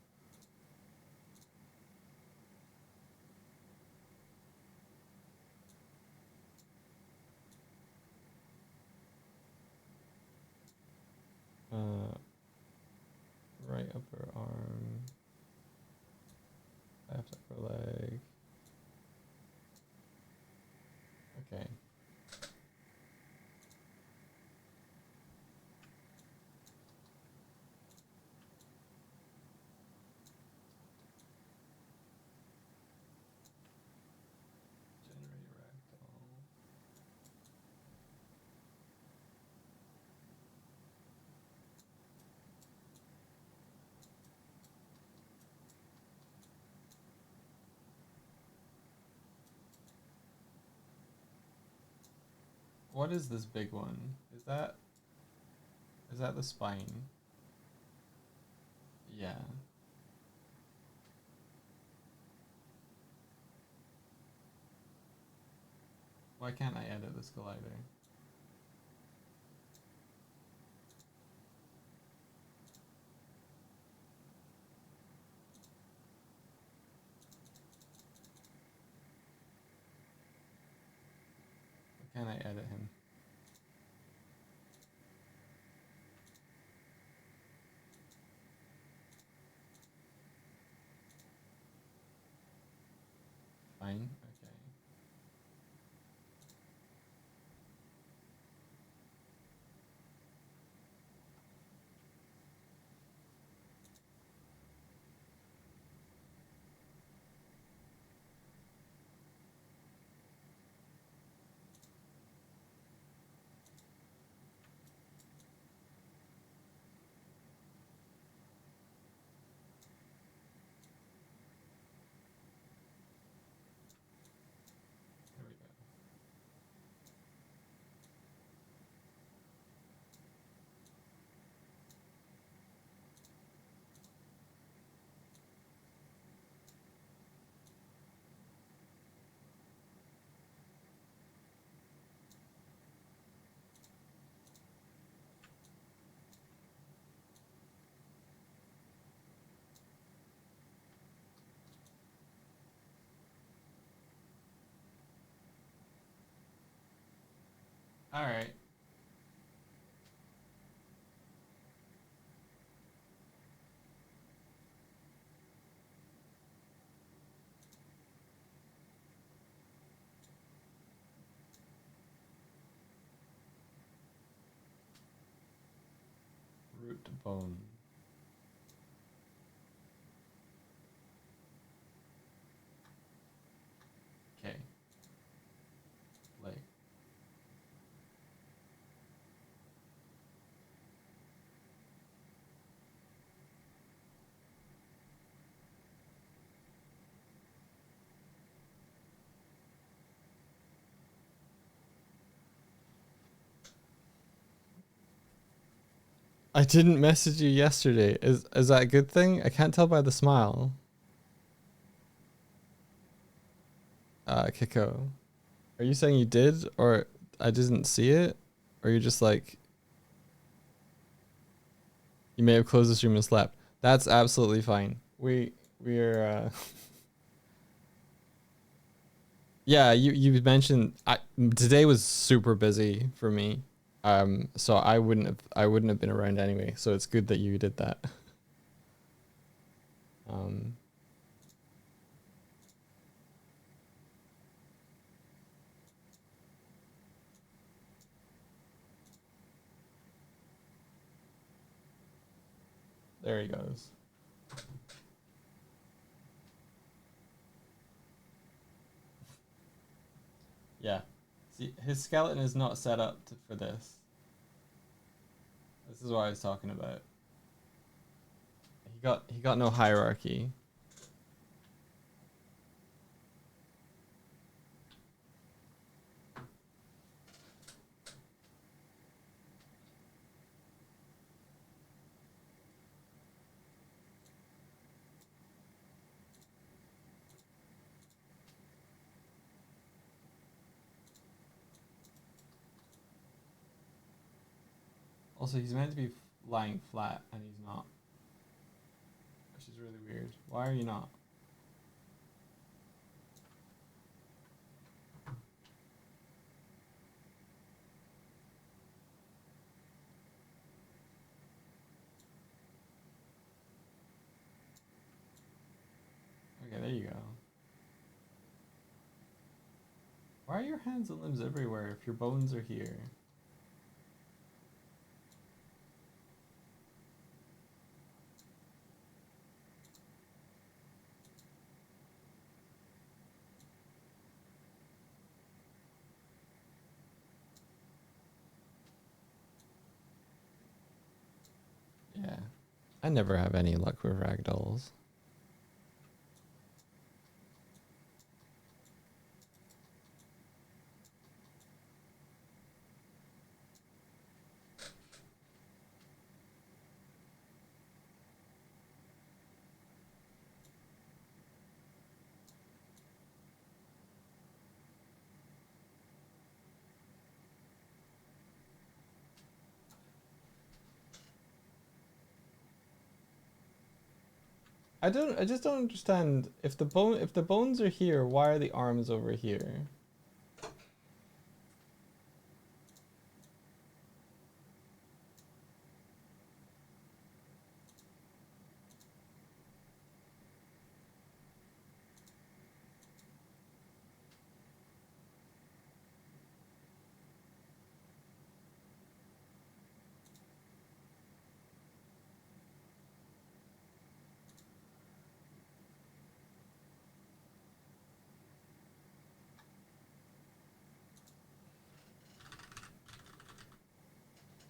Right upper arm. Left upper leg. Okay. Generate ragdoll. What is this big one? Is that the spine? Yeah. Why can't I edit this collider? Why can't I edit him? Fine. Okay. Here we go. All right. Root to bone. Okay. Leg. I didn't message you yesterday. Is that a good thing? I can't tell by the smile. Kiko. Are you saying you did or I didn't see it? Or you're just like you may have closed the stream and slept. That's absolutely fine. We're yeah, you mentioned today was super busy for me. So I wouldn't have been around anyway. So it's good that you did that. Um there he goes. Yeah. See, his skeleton is not set up for this. This is what I was talking about. He got no hierarchy. Also, he's meant to be lying flat, and he's not. Which is really weird. Why are you not? Okay, there you go. Why are your hands and limbs everywhere if your bones are here? Yeah. I never have any luck with ragdolls. I just don't understand if the bones are here, why are the arms over here?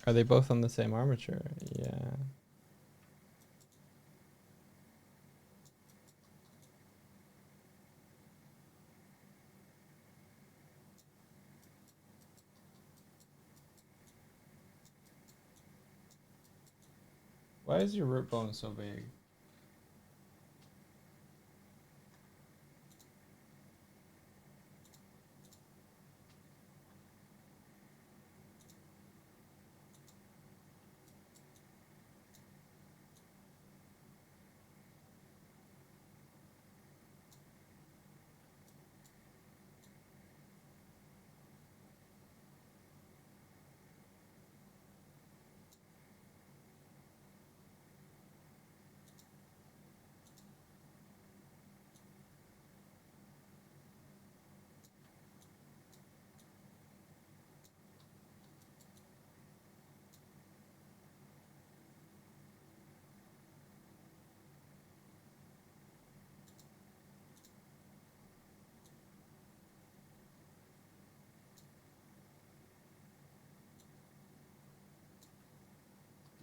Are they both on the same armature? Yeah. Why is your root bone so big?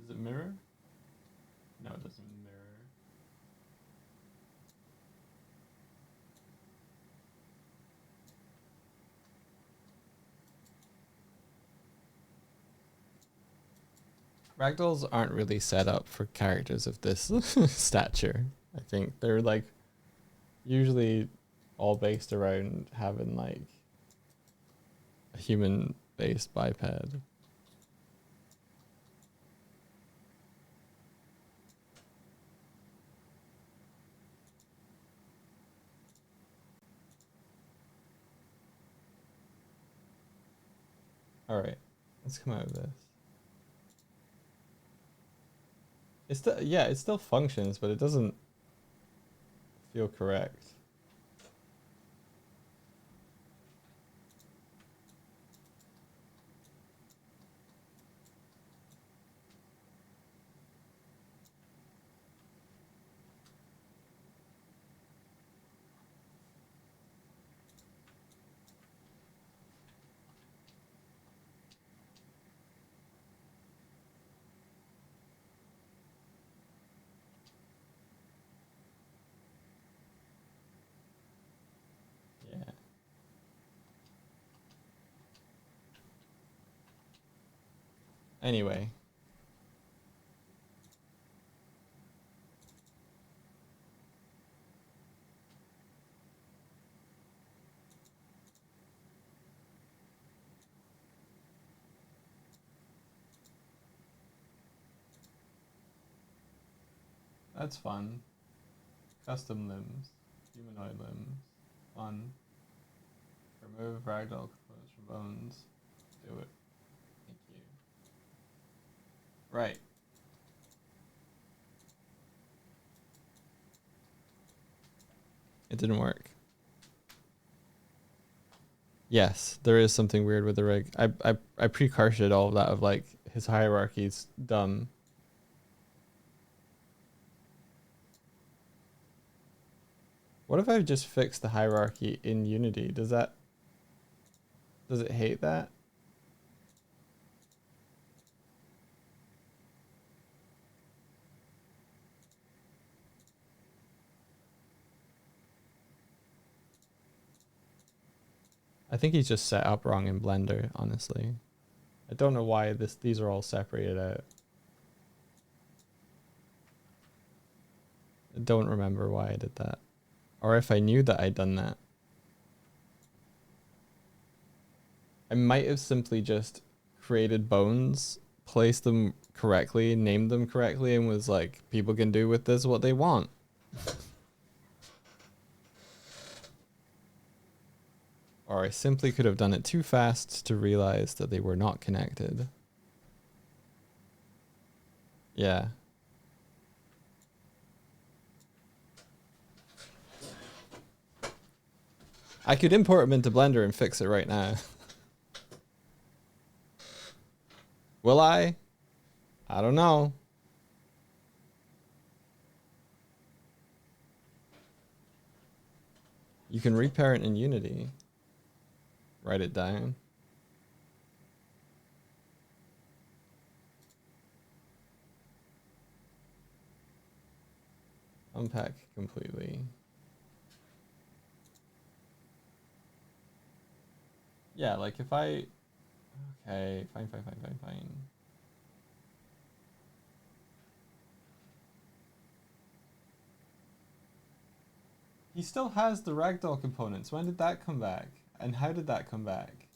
Does it mirror? No, it doesn't mirror. Ragdolls aren't really set up for characters of this stature. I think they're like usually all based around having like a human based biped. All right, let's come out of this. It's still, yeah, it still functions, but it doesn't feel correct. Yeah. Anyway, That's fun. Custom limbs. Humanoid limbs. Fun. Remove ragdoll components from bones. Do it. Thank you. Right. It didn't work. Yes, there is something weird with the rig. I pre-carshed all of that of like his hierarchy's dumb. What if I just fixed the hierarchy in Unity? Does it hate that? I think he's just set up wrong in Blender, honestly. I don't know why these are all separated out. I don't remember why I did that. Or if I knew that I'd done that. I might have simply just created bones, placed them correctly, named them correctly, and was like, people can do with this what they want. Or I simply could have done it too fast to realize that they were not connected. Yeah. I could import them into Blender and fix it right now. Will I? I don't know. You can reparent in Unity. Write it down. Unpack completely. Yeah, like if I... Okay, fine. He still has the ragdoll components. When did that come back? And how did that come back?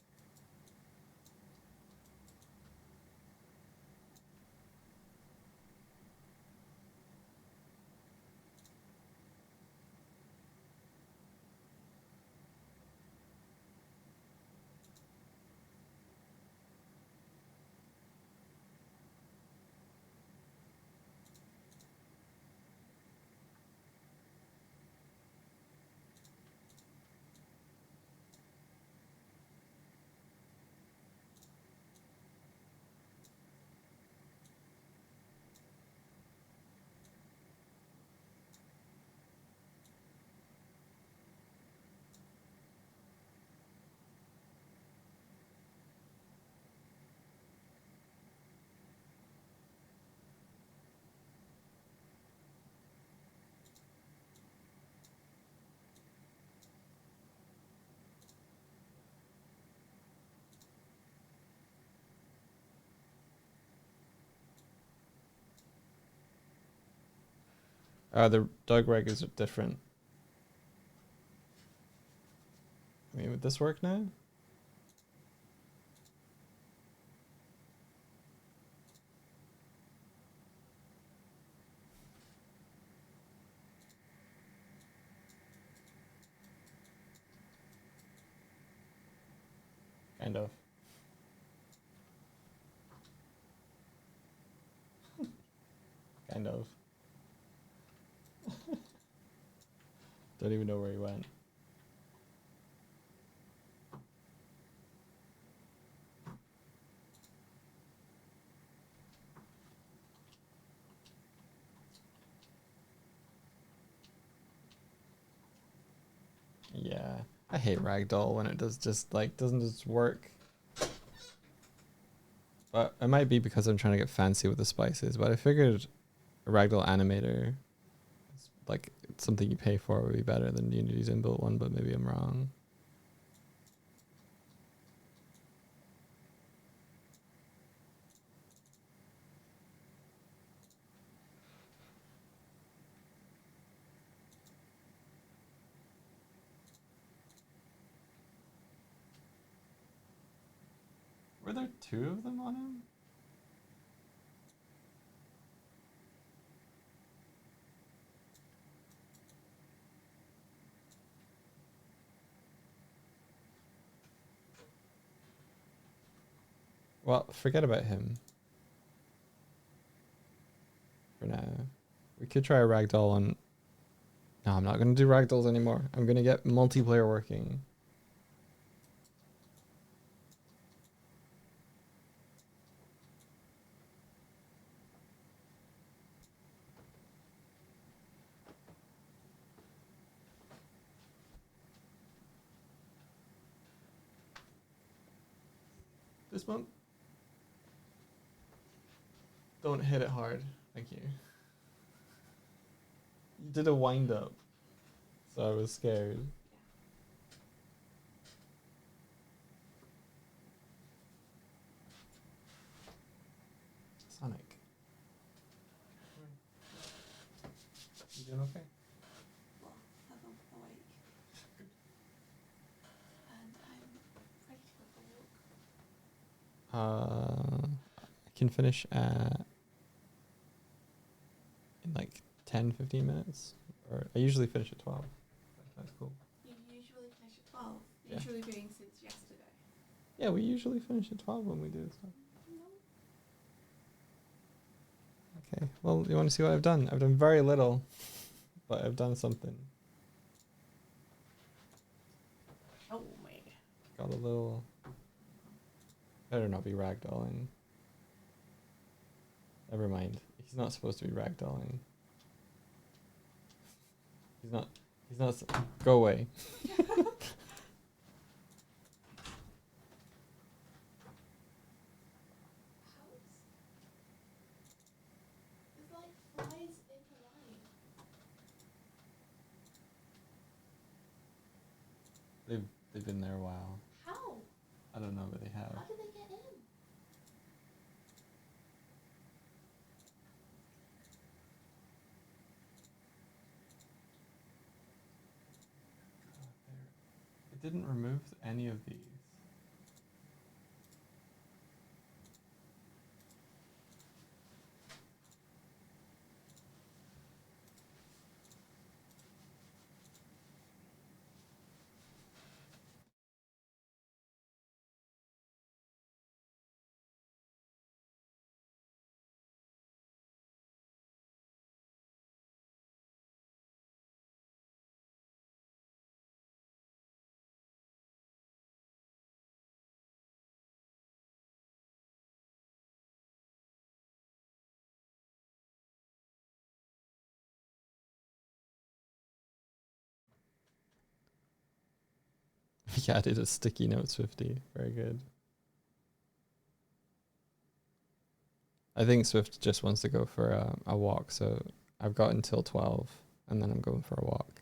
The dog reg is different. I mean, would this work now? Kind of. Kind of. Don't even know where he went. Yeah. I hate ragdoll when it doesn't just work. But it might be because I'm trying to get fancy with the spices, but I figured a ragdoll animator, like it's something you pay for, would be better than Unity's inbuilt one, but maybe I'm wrong. Were there two of them on him? Well, forget about him for now. We could try a ragdoll on... No, I'm not going to do ragdolls anymore. I'm going to get multiplayer working. This one? Don't hit it hard. Thank you. You did a wind up, so I was scared. Sonic. You doing okay? Well, I'm awake. And I'm ready to go for a walk. I can finish in like 10-15 minutes. Or I usually finish at 12. That's cool. You usually finish at 12. Yeah. Usually doing since yesterday. Yeah, we usually finish at 12 when we do this stuff. No. Okay, well, you want to see what I've done? I've done very little, but I've done something. Oh my. Got a little... Better not be ragdolling. Never mind. He's not supposed to be ragdolling. He's not... Go away. There's like flies in the line. They've been there a while. How? I don't know, but they have. How did they get in? It didn't remove any of these. Yeah, I did a sticky notes 50. Very good. I think Swift just wants to go for a walk, so I've got until 12, and then I'm going for a walk.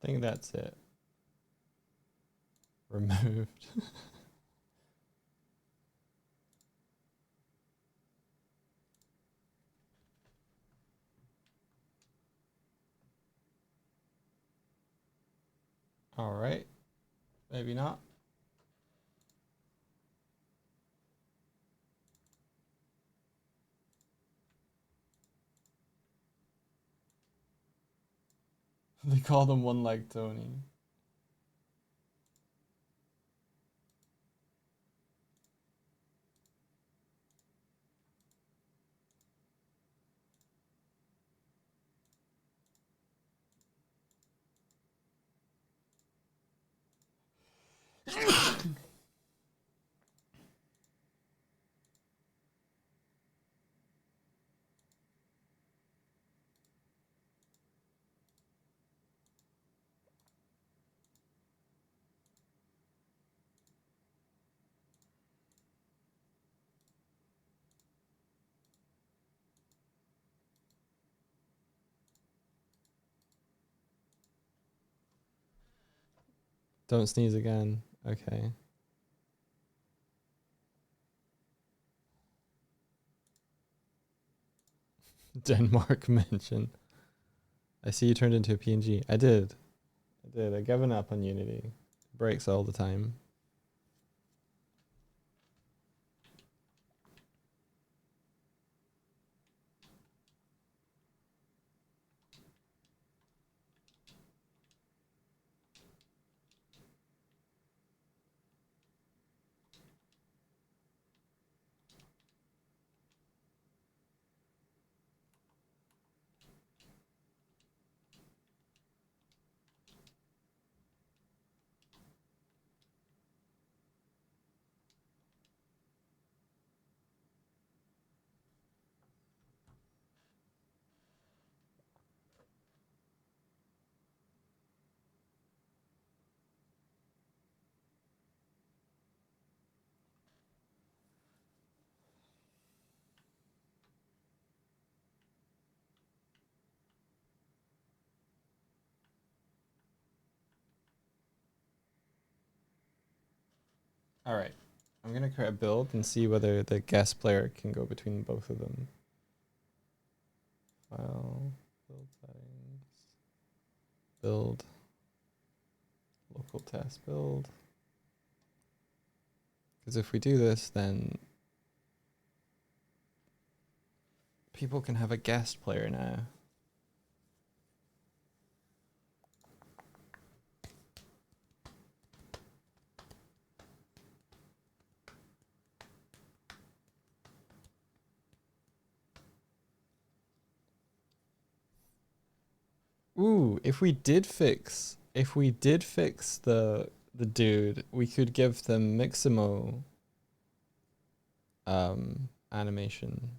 I think that's it. Removed. All right. Maybe not. They call them one like Tony. Don't sneeze again. Okay. Denmark mention. I see you turned into a PNG. I did. I've given up on Unity. It breaks all the time. All right. I'm going to create a build and see whether the guest player can go between both of them. File, build settings, build, local test build. Because if we do this, then people can have a guest player now. Ooh, if we did fix the dude, we could give them Mixamo animation.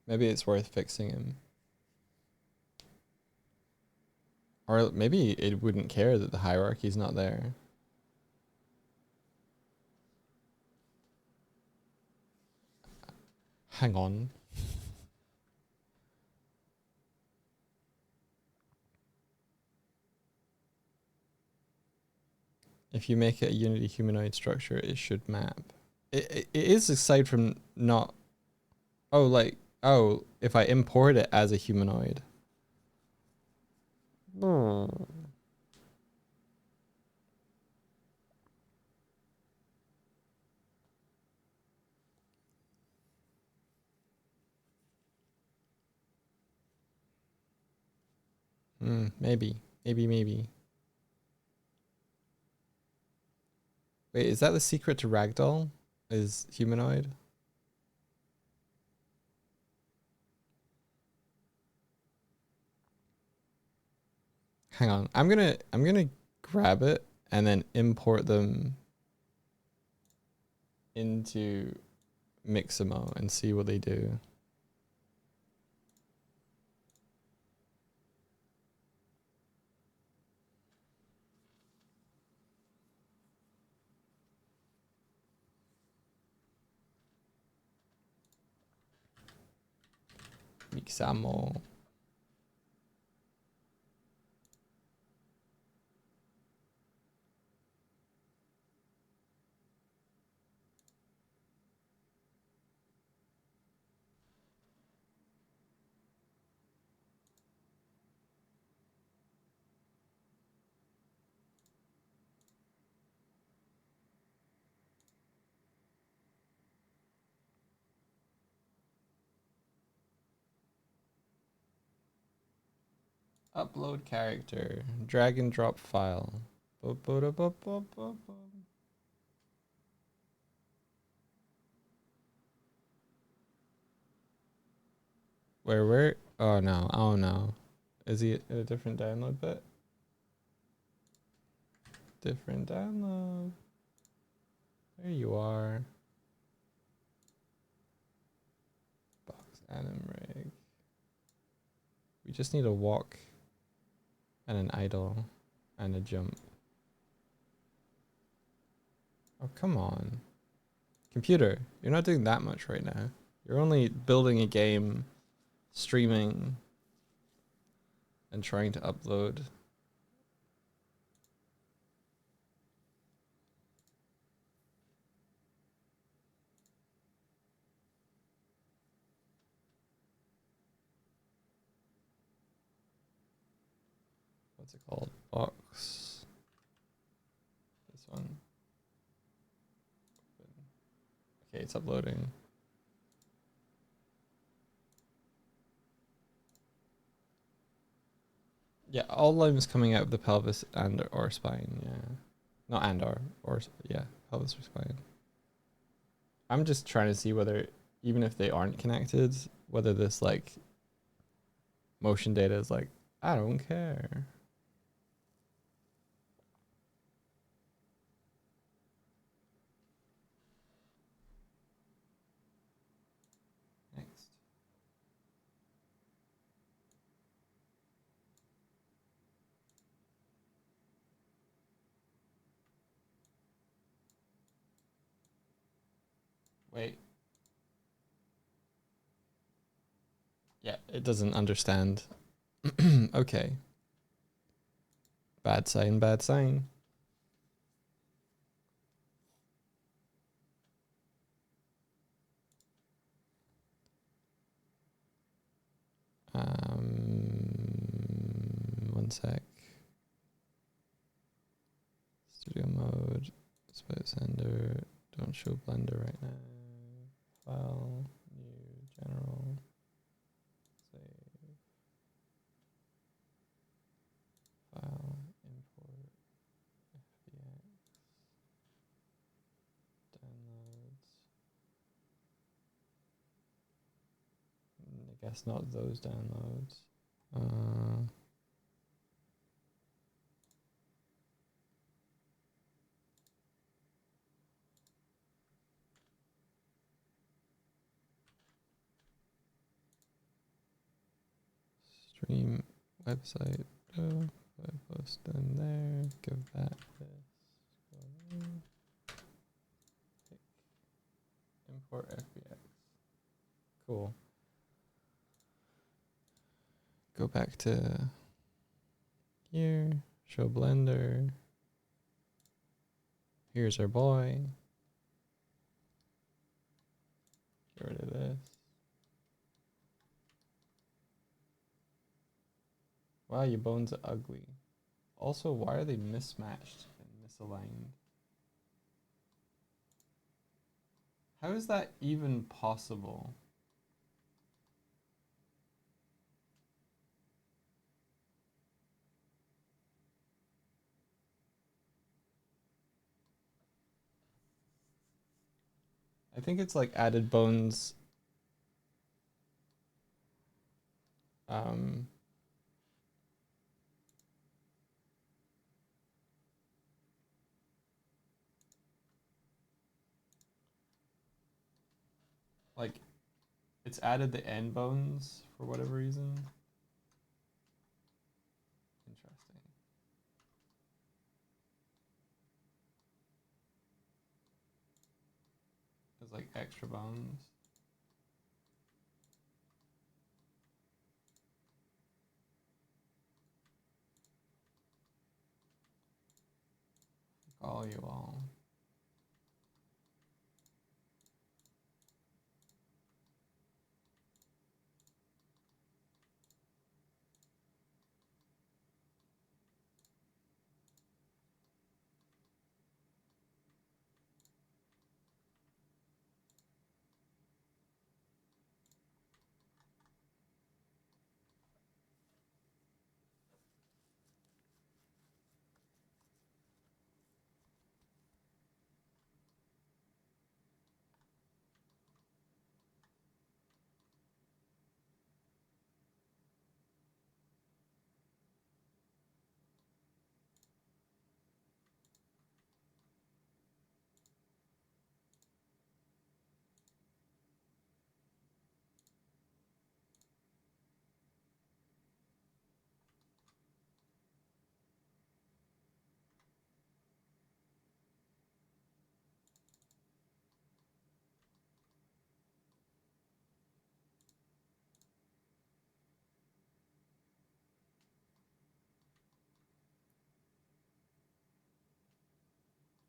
Maybe it's worth fixing him. Or maybe it wouldn't care that the hierarchy's not there. Hang on. If you make it a Unity humanoid structure, it should map. It is aside from not... Oh, like... Oh, if I import it as a humanoid. Maybe. Maybe. Wait, is that the secret to Ragdoll? Is humanoid? Hang on. I'm gonna grab it and then import them into Mixamo and see what they do. Mixamo. Upload character. Drag and drop file. Where? Oh no. Oh no. Is he at a different download bit? Different download. There you are. Box anim rig. We just need a walk and an idle and a jump. Oh, come on. Computer, you're not doing that much right now. You're only building a game, streaming, and trying to upload. What's it called? Box. This one. Okay, it's uploading. Yeah, all limbs coming out of the pelvis and or spine, yeah. Not and or yeah, pelvis or spine. I'm just trying to see whether, even if they aren't connected, whether this like motion data is like, I don't care. Next. Wait. Yeah, it doesn't understand. Okay. Bad sign, bad sign. One sec. Studio mode, split sender, don't show Blender right now. File, new, general, save, file, import, FBX, downloads. I guess not those downloads. Stream website, web post in there, give that this, go there. Pick, import FBX. Cool. Go back to here, show Blender. Here's our boy. Get rid of this. Wow, your bones are ugly. Also, why are they mismatched and misaligned? How is that even possible? I think it's like added bones. Um, like it's added the end bones for whatever reason. Interesting. There's like extra bones. All you all.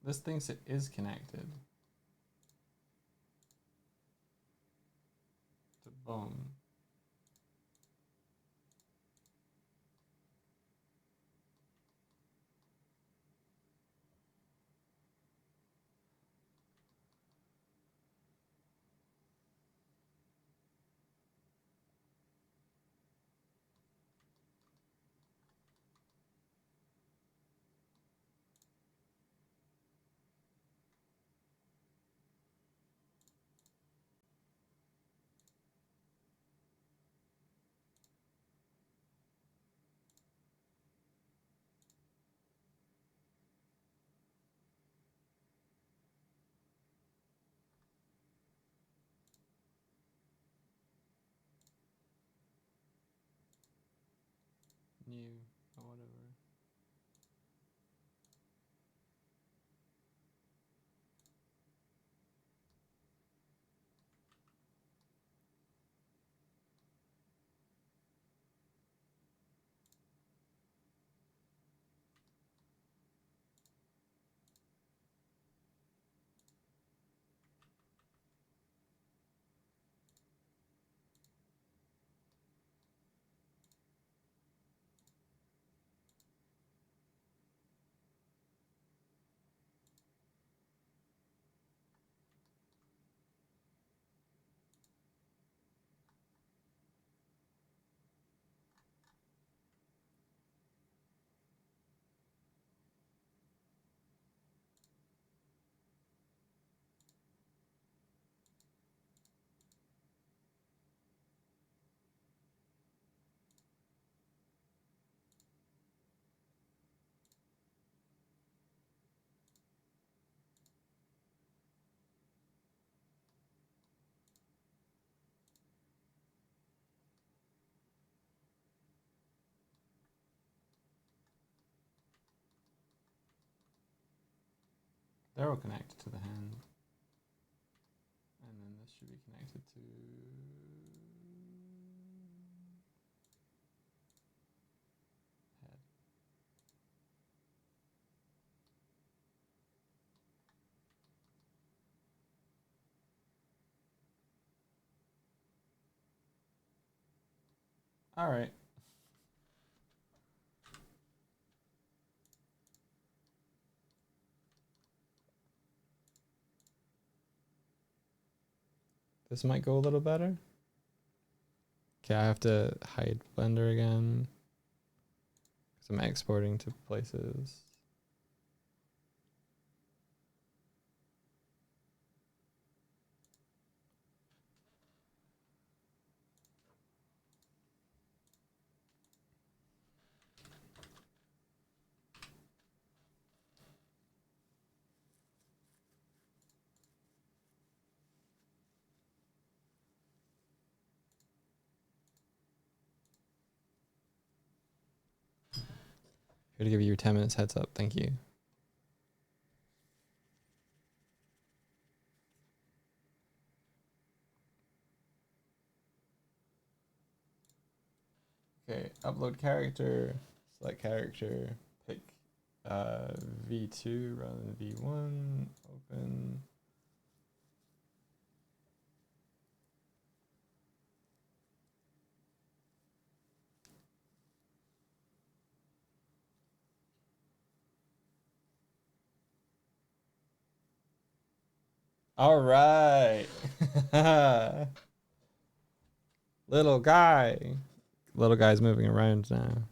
This thinks it is connected. To bone. New or whatever. They're all connected to the hand. And then this should be connected to head. All right. This might go a little better. Okay, I have to hide Blender again because I'm exporting to places. Here to give you your 10 minutes heads up. Thank you. Okay, upload character, select character, pick V2 rather than V1, open. All right. Little guy. Little guy's moving around now.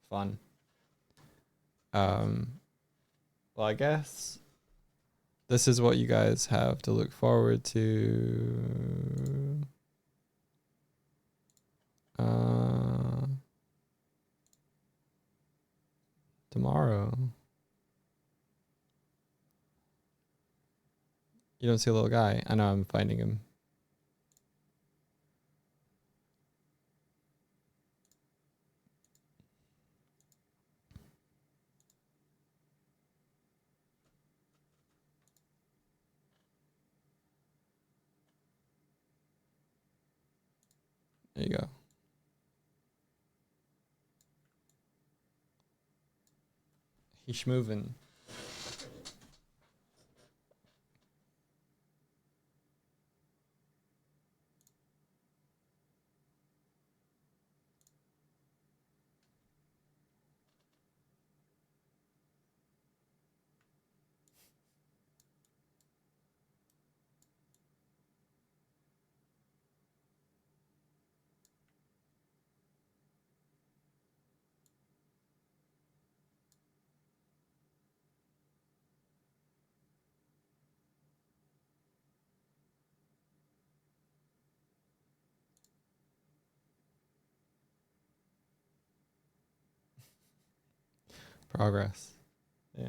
Fun. Well, I guess this is what you guys have to look forward to. Tomorrow. You don't see a little guy. I know, I'm finding him. There you go. He's moving. Progress. Yeah.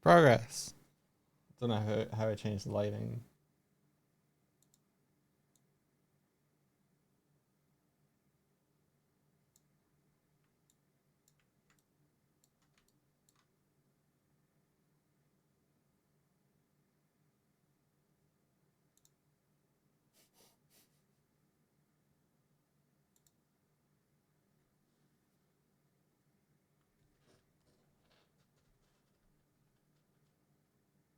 Progress. Don't know how I changed the lighting.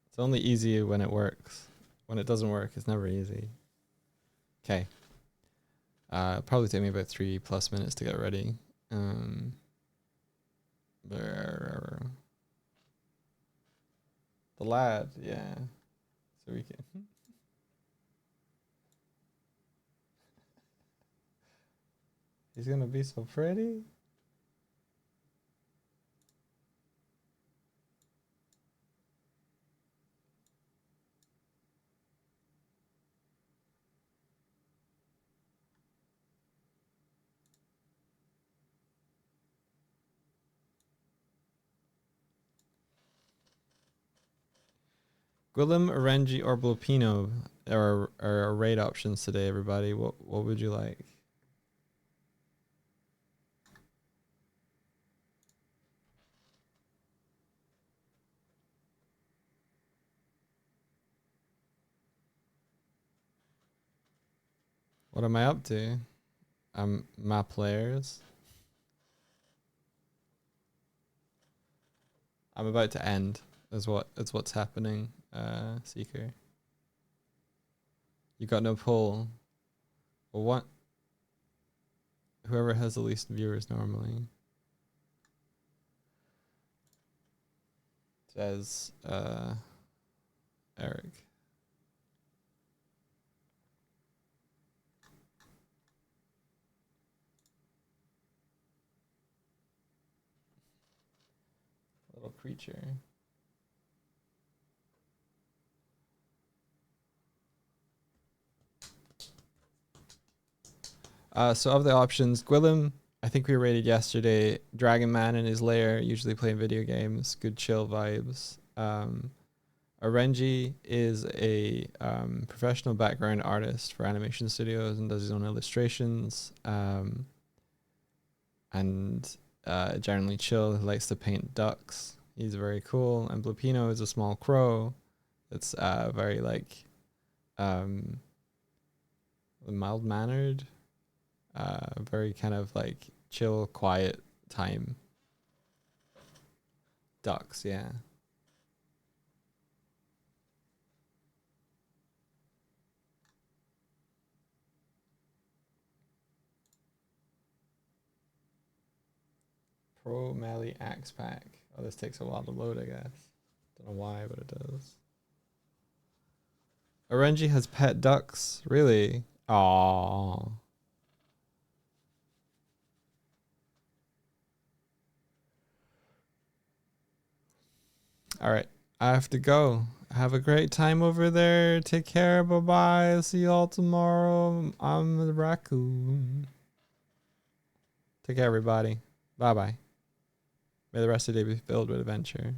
It's only easy when it works. When it doesn't work, it's never easy. Okay. Probably take me about 3+ minutes to get ready. The lad, yeah. So we can. He's gonna be so pretty. Gwillem, Orenji, or Blopino are our raid options today, everybody. What would you like? What am I up to? My players. I'm about to end. Is what's happening, Seeker. You got no pull. Well, what? Whoever has the least viewers normally. Says Eric. Little creature. So of the options, Gwillem, I think we rated yesterday. Dragon Man in his lair, usually playing video games, good chill vibes. Orenji is a professional background artist for animation studios and does his own illustrations. And generally chill, likes to paint ducks. He's very cool. And Blopino is a small crow that's very like mild mannered. Very kind of like chill, quiet time. Ducks, yeah. Pro Melee Axe Pack. Oh, this takes a while to load, I guess. Don't know why, but it does. Orenji has pet ducks. Really? Aww. All right. I have to go. Have a great time over there. Take care. Bye-bye. See you all tomorrow. I'm the raccoon. Take care, everybody. Bye-bye. May the rest of the day be filled with adventure.